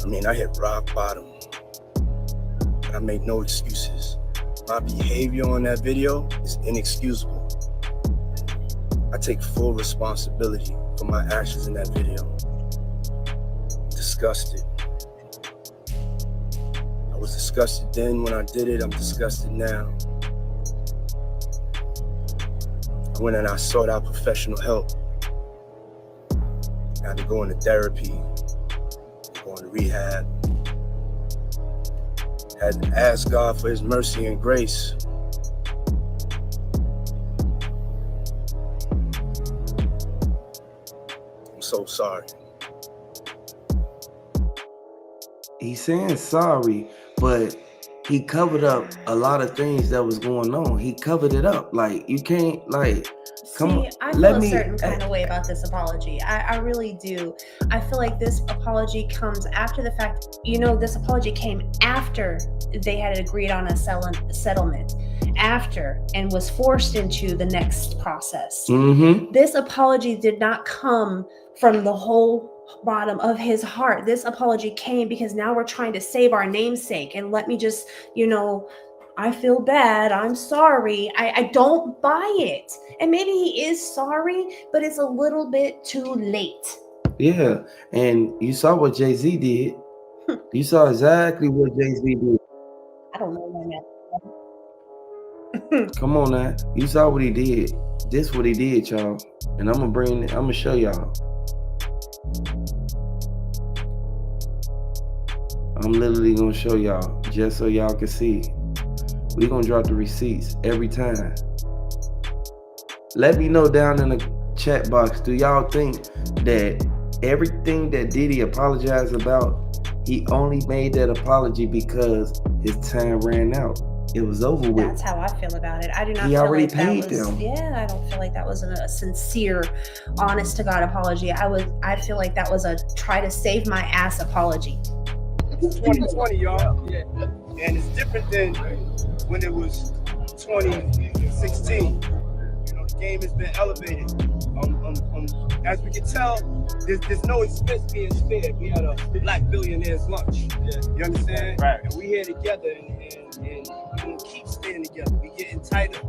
I hit rock bottom. I made no excuses. My behavior on that video is inexcusable. I take full responsibility for my actions in that video. Disgusted. I was disgusted then when I did it. I'm disgusted now. I went and I sought out professional help. I had to go into therapy, going to rehab. Had to ask God for his mercy and grace. I'm so sorry. He's saying sorry, but he covered up a lot of things that was going on. He covered it up. Like, you can't, like, come on. I feel a certain kind of way about this apology. I really do. I feel like this apology comes after the fact, this apology came after they had agreed on a settlement, after, and was forced into the next process. This apology did not come from the whole bottom of his heart. This apology came because now we're trying to save our namesake, and let me just, I feel bad, I'm sorry. I don't buy it. And maybe he is sorry, but it's a little bit too late. Yeah, and you saw what Jay-Z did. You saw exactly what Jay-Z did. I don't know that. Come on now. You saw what he did. This what he did, y'all. And I'm gonna show y'all. I'm literally gonna show y'all just so y'all can see. We're gonna drop the receipts every time. Let me know down in the chat box, do y'all think that everything that Diddy apologized about, he only made that apology because his time ran out? It was over with. That's how I feel about it. I do not He feel already like that paid was, them. Yeah, I don't feel like that was a sincere, honest to God apology. I feel like that was a try to save my ass apology. 2020, y'all. Yeah. And it's different than when it was 2016. The game has been elevated. As we can tell, there's no expense being spared. We had a black billionaire's lunch. Yeah. You understand? Right. And we here together, and we're gonna keep staying together. We getting tighter.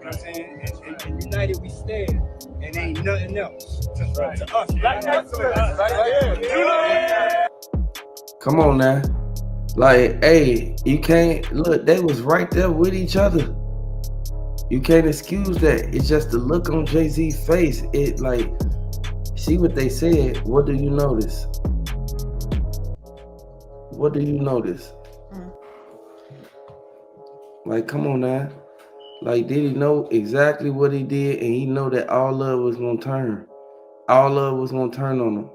what I'm saying? And united we stand, and ain't nothing else to us. Come on now. Like, hey, you can't look, they was right there with each other. You can't excuse that. It's just the look on Jay-Z's face. It like, see what they said. What do you notice? What do you notice? Like, come on now. Like, did he know exactly what he did, and he know that all love was gonna turn? All love was gonna turn on him.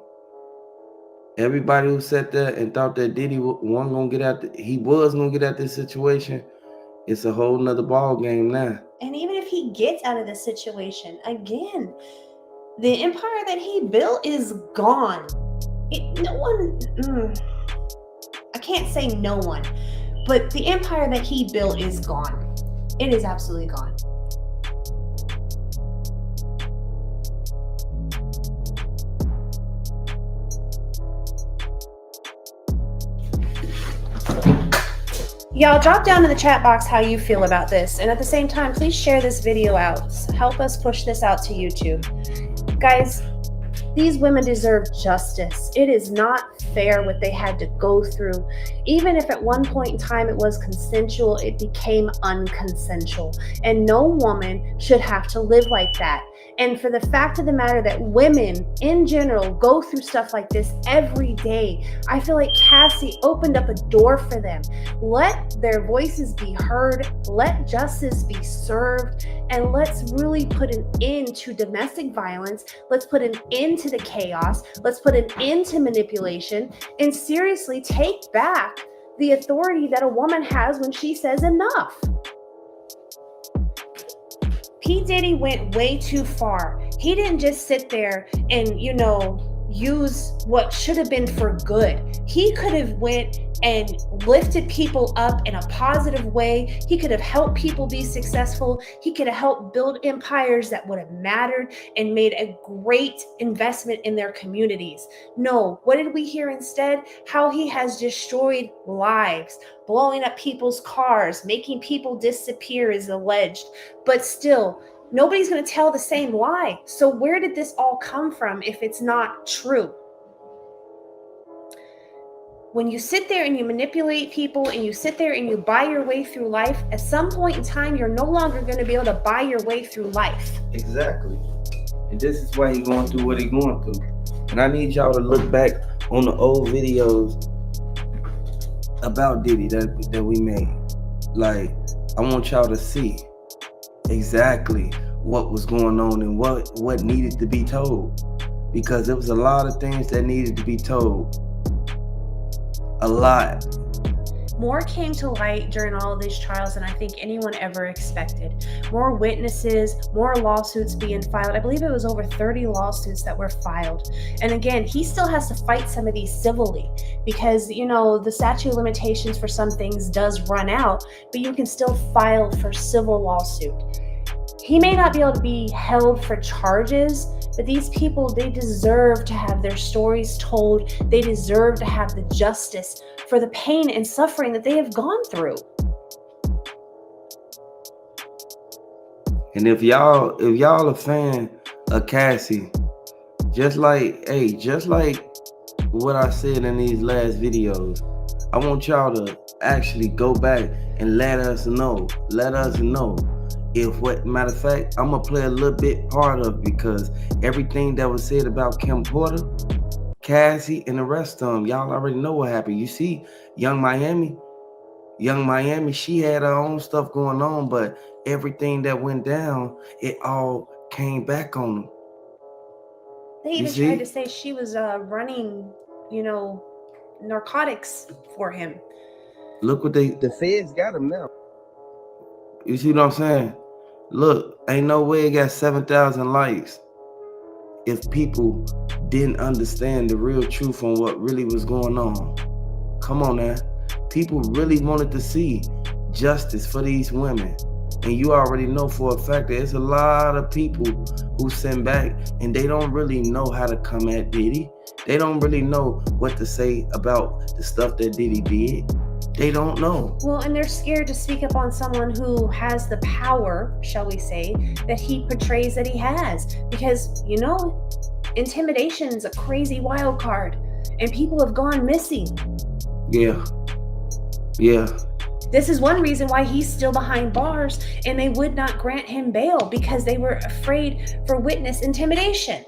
Everybody who sat there and thought that Diddy wasn't gonna get out, he was gonna get out this situation. It's a whole nother ball game now. And even if he gets out of this situation, again, the empire that he built is gone. No one, I can't say no one, but the empire that he built is gone. It is absolutely gone. Y'all drop down in the chat box how you feel about this. And at the same time, please share this video out. Help us push this out to YouTube. Guys, these women deserve justice. It is not fair what they had to go through. Even if at one point in time it was consensual, it became unconsensual. And no woman should have to live like that. And for the fact of the matter that women in general go through stuff like this every day, I feel like Cassie opened up a door for them. Let their voices be heard, let justice be served, and let's really put an end to domestic violence. Let's put an end to the chaos. Let's put an end to manipulation, and seriously take back the authority that a woman has when she says enough. P. Diddy went way too far. He didn't just sit there and, use what should have been for good. He could have went and lifted people up in a positive way. He could have helped people be successful. He could have helped build empires that would have mattered and made a great investment in their communities. No, what did we hear instead? How he has destroyed lives, blowing up people's cars, making people disappear is alleged. But still, nobody's going to tell the same lie. So where did this all come from if it's not true? When you sit there and you manipulate people and you sit there and you buy your way through life, at some point in time, you're no longer going to be able to buy your way through life. Exactly. And this is why he's going through what he's going through. And I need y'all to look back on the old videos about Diddy that we made. Like, I want y'all to see exactly what was going on and what needed to be told, because there was a lot of things that needed to be told. A lot. More came to light during all of these trials than I think anyone ever expected. More witnesses, more lawsuits being filed. I believe it was over 30 lawsuits that were filed. And again, he still has to fight some of these civilly because, the statute of limitations for some things does run out, but you can still file for civil lawsuit. He may not be able to be held for charges, but these people, they deserve to have their stories told. They deserve to have the justice for the pain and suffering that they have gone through. And if y'all a fan of Cassie, just like what I said in these last videos, I want y'all to actually go back and let us know. Matter of fact, I'm gonna play a little bit part of, because everything that was said about Kim Porter, Cassie, and the rest of them, y'all already know what happened. You see, Young Miami, she had her own stuff going on, but everything that went down, it all came back on them. They even tried to say she was running, narcotics for him. Look what The feds got him now. You see what I'm saying? Look, ain't no way it got 7,000 likes if people didn't understand the real truth on what really was going on. Come on now. People really wanted to see justice for these women. And you already know for a fact that there's a lot of people who send back and they don't really know how to come at Diddy. They don't really know what to say about the stuff that Diddy did. They don't know. Well, and they're scared to speak up on someone who has the power, shall we say, that he portrays that he has. Because, you know, intimidation is a crazy wild card, and people have gone missing. Yeah. Yeah. This is one reason why he's still behind bars, and they would not grant him bail because they were afraid for witness intimidation.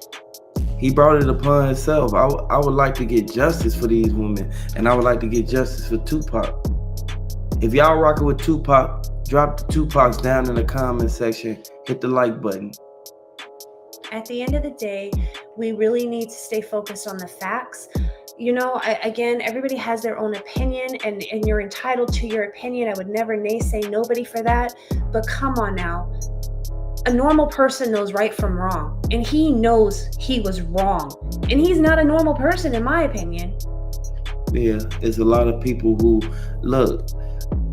He brought it upon himself. I would like to get justice for these women, and I would like to get justice for Tupac. If y'all rocking with Tupac, drop the Tupacs down in the comment section. Hit the like button. At the end of the day, we really need to stay focused on the facts. You know, again, everybody has their own opinion, and you're entitled to your opinion. I would never naysay nobody for that. But come on now. A normal person knows right from wrong, and he knows he was wrong. And he's not a normal person, in my opinion. Yeah, there's a lot of people who, look,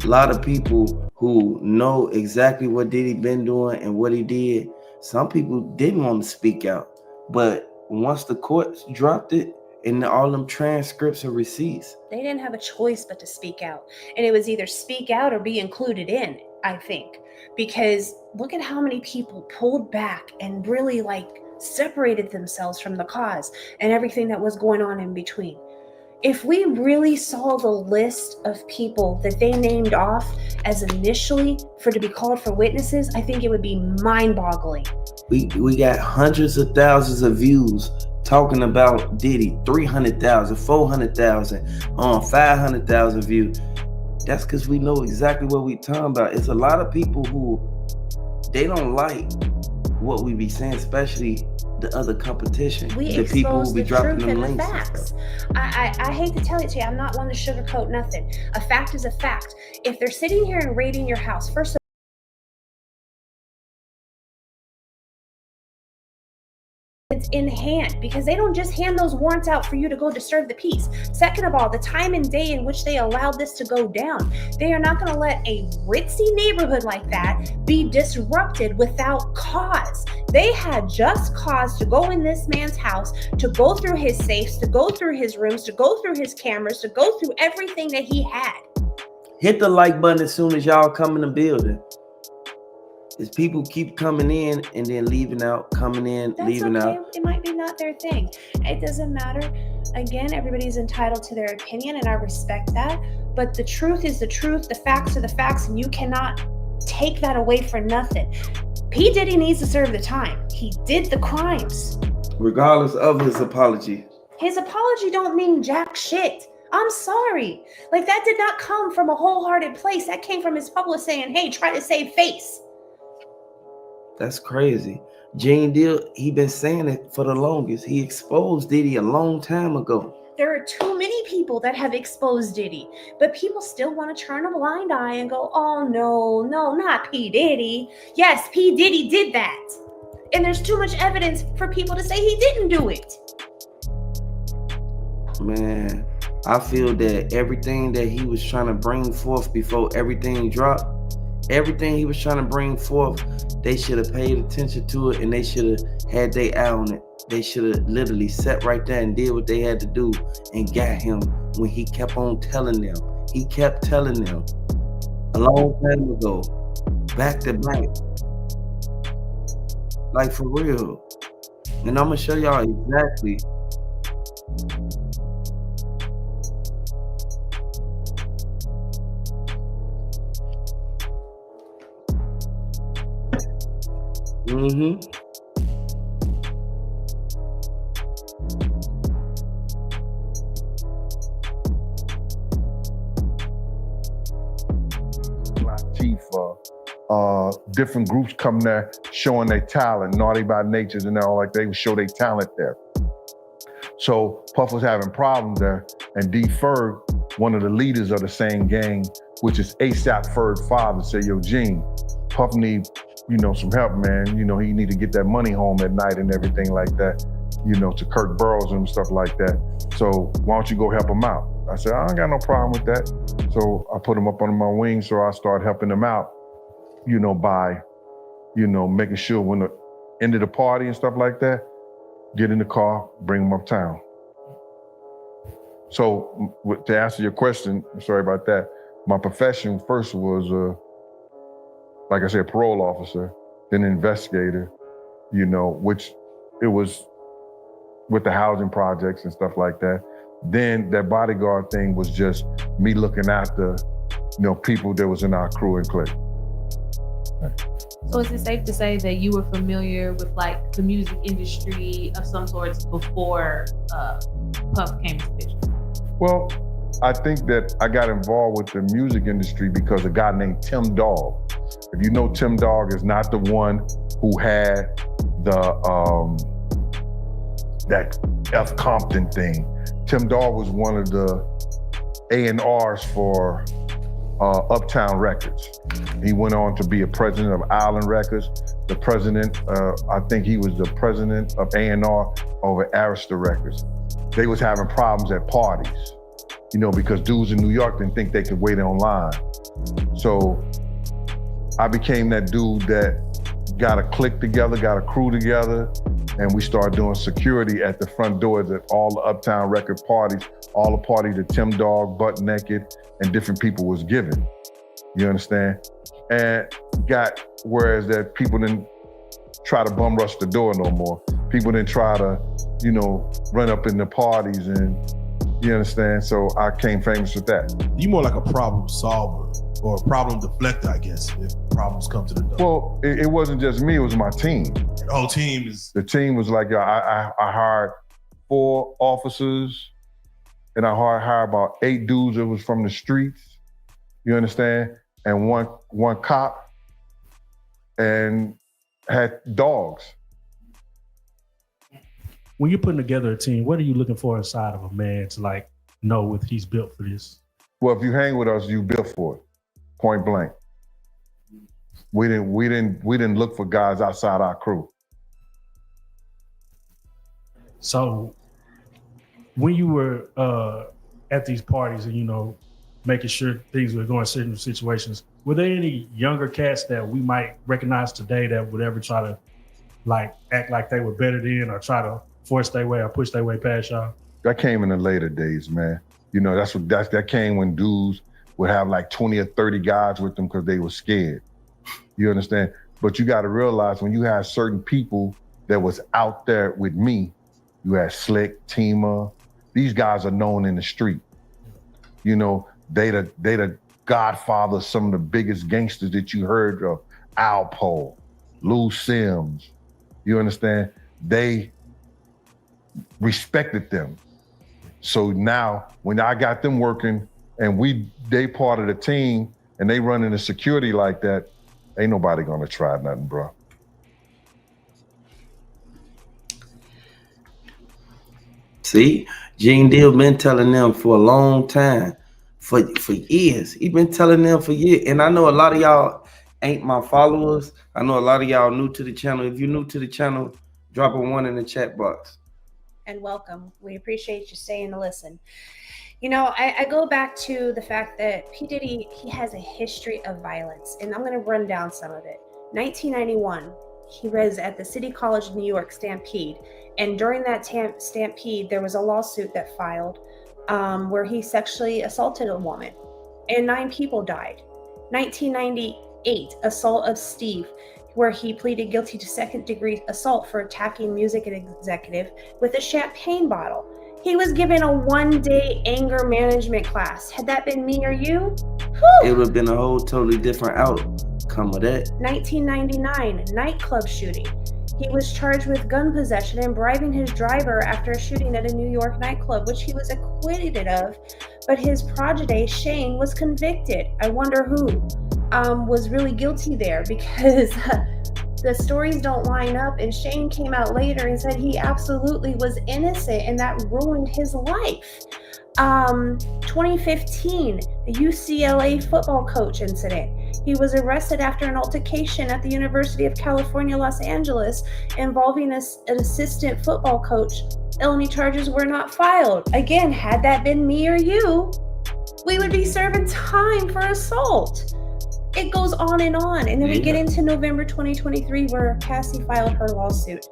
a lot of people who know exactly what Diddy been doing and what he did. Some people didn't want to speak out. But once the courts dropped it, and all them transcripts and receipts, they didn't have a choice but to speak out. And it was either speak out or be included in, I think. Because look at how many people pulled back and really separated themselves from the cause and everything that was going on in between. If we really saw the list of people that they named off as initially to be called for witnesses, I think it would be mind-boggling. We got hundreds of thousands of views talking about Diddy, 300,000, 400,000, 500,000 views. That's because we know exactly what we talking about. It's a lot of people who, they don't like what we be saying, especially the other competition. The people who be dropping them links. The facts. I hate to tell it to you, I'm not one to sugarcoat nothing. A fact is a fact. If they're sitting here and raiding your house, first of all, it's in hand, because they don't just hand those warrants out for you to go disturb the peace. Second of all, the time and day in which they allowed this to go down, they are not going to let a ritzy neighborhood like that be disrupted without cause. They had just cause to go in this man's house, to go through his safes, to go through his rooms, to go through his cameras, to go through everything that he had. Hit the like button as soon as y'all come in the building. Is people keep coming in and then leaving out, coming in, leaving out. It might be not their thing. It doesn't matter. Again, everybody's entitled to their opinion, and I respect that. But the truth is the truth. The facts are the facts, and you cannot take that away for nothing. P. Diddy needs to serve the time. He did the crimes. Regardless of his apology. His apology don't mean jack shit. I'm sorry. That did not come from a wholehearted place. That came from his publicist saying, hey, try to save face. That's crazy. Gene Deal, he been saying it for the longest. He exposed Diddy a long time ago. There are too many people that have exposed Diddy, but people still want to turn a blind eye and go, oh, no, not P. Diddy. Yes, P. Diddy did that. And there's too much evidence for people to say he didn't do it. Man, I feel that everything that he was trying to bring forth before everything dropped, everything he was trying to bring forth, they should have paid attention to it, and they should have had their eye on it. They should have literally sat right there and did what they had to do and got him when he kept on telling them. He kept telling them a long time ago, back to back. For real. And I'm going to show y'all exactly. Chief, different groups come there showing their talent, Naughty by Natures and all, they would show their talent there. So Puff was having problems there, and D. Ferg, one of the leaders of the same gang, which is ASAP Ferg's father, said, yo, Gene, Puff need, some help, man. He need to get that money home at night and everything like that, to Kirk Burroughs and stuff like that. So why don't you go help him out? I said, I ain't got no problem with that. So I put him up under my wing, so I started helping him out, by, making sure when the end of the party and stuff like that, get in the car, bring him uptown. So to answer your question, sorry about that, my profession first was, like I said, parole officer, then investigator, you know, which it was with the housing projects and stuff like that. Then that bodyguard thing was just me looking after, you know, people that was in our crew and clique. So is it safe to say that you were familiar with like the music industry of some sorts before Puff came to the picture? Well, I think that I got involved with the music industry because a guy named Tim Dog. If you know, Tim Dog is not the one who had the that F. Compton thing. Tim Dog was one of the A&Rs for Uptown Records. He went on to be a president of Island Records, the president, I think he was the president of A&R over Arista Records. They was having problems at parties, you know, because dudes in New York didn't think they could wait online. So I became that dude that got a clique together, got a crew together, and we started doing security at the front doors at all the Uptown Record parties, all the parties that Tim Dog, Butt Naked, and different people was giving. You understand? And whereas that people didn't try to bum rush the door no more. People didn't try to, you know, run up in the parties and, you understand? So I came famous with that. You more like a problem solver or a problem deflector, I guess, if problems come to the door. Well, it wasn't just me, it was my team. The whole team is... The team was like, I hired 4 officers and I hired about 8 dudes that was from the streets, you understand? And one cop, and had dogs. When you're putting together a team, what are you looking for inside of a man to like know if he's built for this? Well, if you hang with us, you built for it, point blank. We didn't look for guys outside our crew. So when you were at these parties and, you know, making sure things were going certain situations, were there any younger cats that we might recognize today that would ever try to like act like they were better than or try to force their way or push their way past y'all? That came in the later days, man. You know, that came when dudes would have like 20 or 30 guys with them because they were scared. You understand? But you got to realize when you have certain people that was out there with me, you had Slick, Tima, these guys are known in the street. You know, they the godfather of some of the biggest gangsters that you heard of, Alpo, Lou Sims, you understand? They respected them. So now when I got them working and they part of the team and they run into security like that, ain't nobody gonna try nothing, bro. See, Gene Deal been telling them for a long time, for years. He been telling them for years. And I know a lot of y'all ain't my followers. I know a lot of y'all new to the channel. If you're new to the channel, drop a 1 in the chat box. And welcome. We appreciate you staying to listen. You know, I go back to the fact that P. Diddy, he has a history of violence, and I'm going to run down some of it. 1991, he was at the City College of New York stampede, and during that stampede, there was a lawsuit that filed where he sexually assaulted a woman, and 9 people died. 1998, assault of Steve, where he pleaded guilty to second-degree assault for attacking music executive with a champagne bottle. He was given a 1-day anger management class. Had that been me or you? Whew. It would have been a whole totally different outcome of that. 1999, nightclub shooting. He was charged with gun possession and bribing his driver after a shooting at a New York nightclub, which he was acquitted of, but his protege, Shane, was convicted. I wonder who was really guilty there, because the stories don't line up, and Shane came out later and said he absolutely was innocent and that ruined his life. 2015, the UCLA football coach incident. He was arrested after an altercation at the University of California, Los Angeles, involving an assistant football coach. Felony charges were not filed. Again, had that been me or you, we would be serving time for assault. It goes on. And then we get into November 2023 where Cassie filed her lawsuit.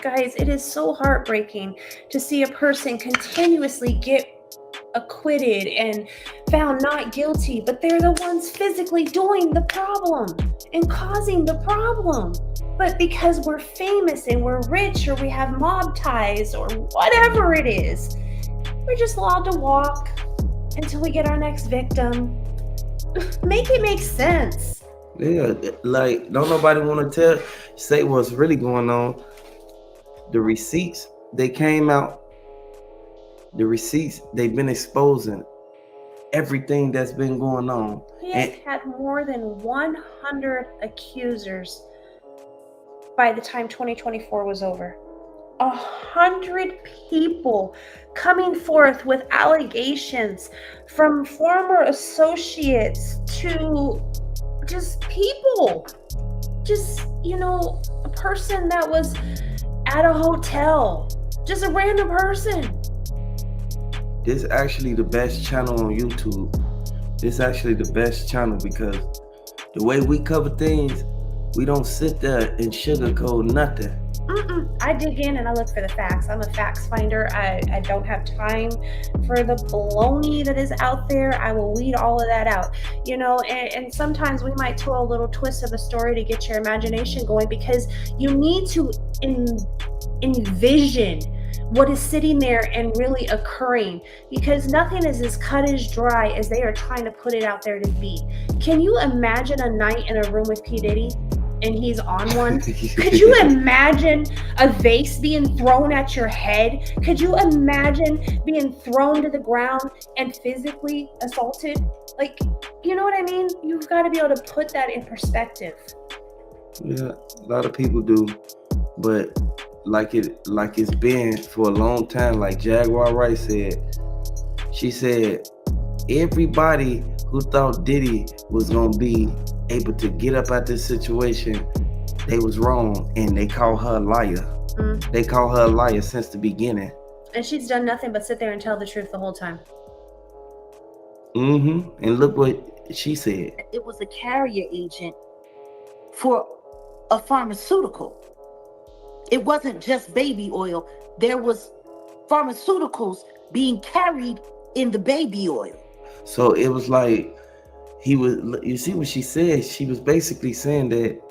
Guys, it is so heartbreaking to see a person continuously get acquitted and found not guilty, but they're the ones physically doing the problem and causing the problem. But because we're famous and we're rich or we have mob ties or whatever it is, we're just allowed to walk until we get our next victim. Make it make sense. Yeah, like don't nobody want to say what's really going on. The receipts, they came out. The receipts, they've been exposing everything that's been going on. He has had more than 100 accusers by the time 2024 was over. 100 people coming forth with allegations, from former associates to just people. Just, a person that was at a hotel. Just a random person. This is actually the best channel on YouTube. This is actually the best channel because the way we cover things, we don't sit there and sugarcoat nothing. I dig in and I look for the facts. I'm a facts finder. I don't have time for the baloney that is out there. I will weed all of that out, and sometimes we might throw a little twist of a story to get your imagination going, because you need to envision what is sitting there and really occurring, because nothing is as cut as dry as they are trying to put it out there to be. Can you imagine a night in a room with P. Diddy and he's on one? Could you imagine a vase being thrown at your head? Could you imagine being thrown to the ground and physically assaulted? Like, you know what I mean? You've got to be able to put that in perspective. Yeah, a lot of people do, but like it's been for a long time. Like Jaguar Wright said, she said everybody who thought Diddy was gonna be able to get up out this situation, they was wrong, and they call her a liar. They call her a liar since the beginning. And she's done nothing but sit there and tell the truth the whole time. And look what she said. It was a carrier agent for a pharmaceutical. It wasn't just baby oil. There was pharmaceuticals being carried in the baby oil. So it was like you see what she said? She was basically saying that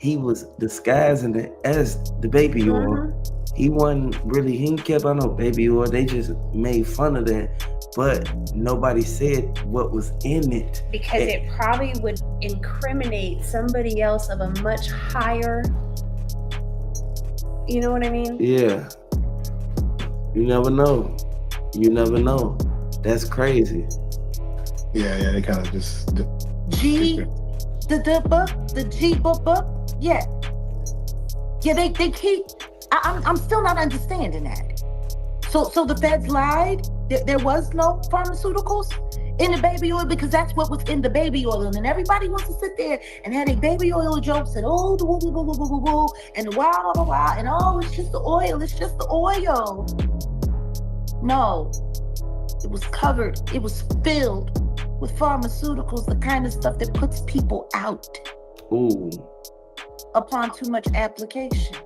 he was disguising it as the baby oil. He didn't care about no baby oil. They just made fun of that. But nobody said what was in it. Because it probably would incriminate somebody else of a much higher, you know what I mean? Yeah. You never know. You never know. That's crazy. Yeah, they kind of just the book. Yeah, they keep. I'm still not understanding that. So the feds lied. There was no pharmaceuticals in the baby oil, because that's what was in the baby oil, and then everybody wants to sit there and have a baby oil jokes and and wow, and it's just the oil. It's just the oil. No, it was covered. It was filled with pharmaceuticals, the kind of stuff that puts people out. Ooh. Upon too much application.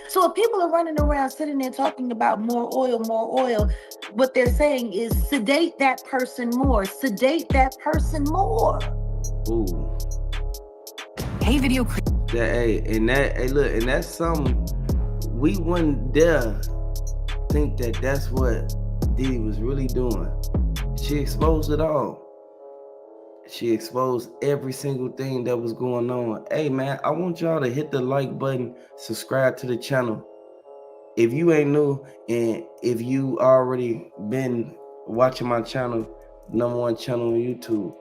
So if people are running around sitting there talking about more oil, what they're saying is sedate that person more. Ooh. Hey, video. And that's something we wouldn't dare think that's what Diddy was really doing. She exposed it all. She exposed every single thing that was going on. Hey man, I want y'all to hit the like button, subscribe to the channel. If you ain't new, and if you already been watching my channel, #1 channel on YouTube.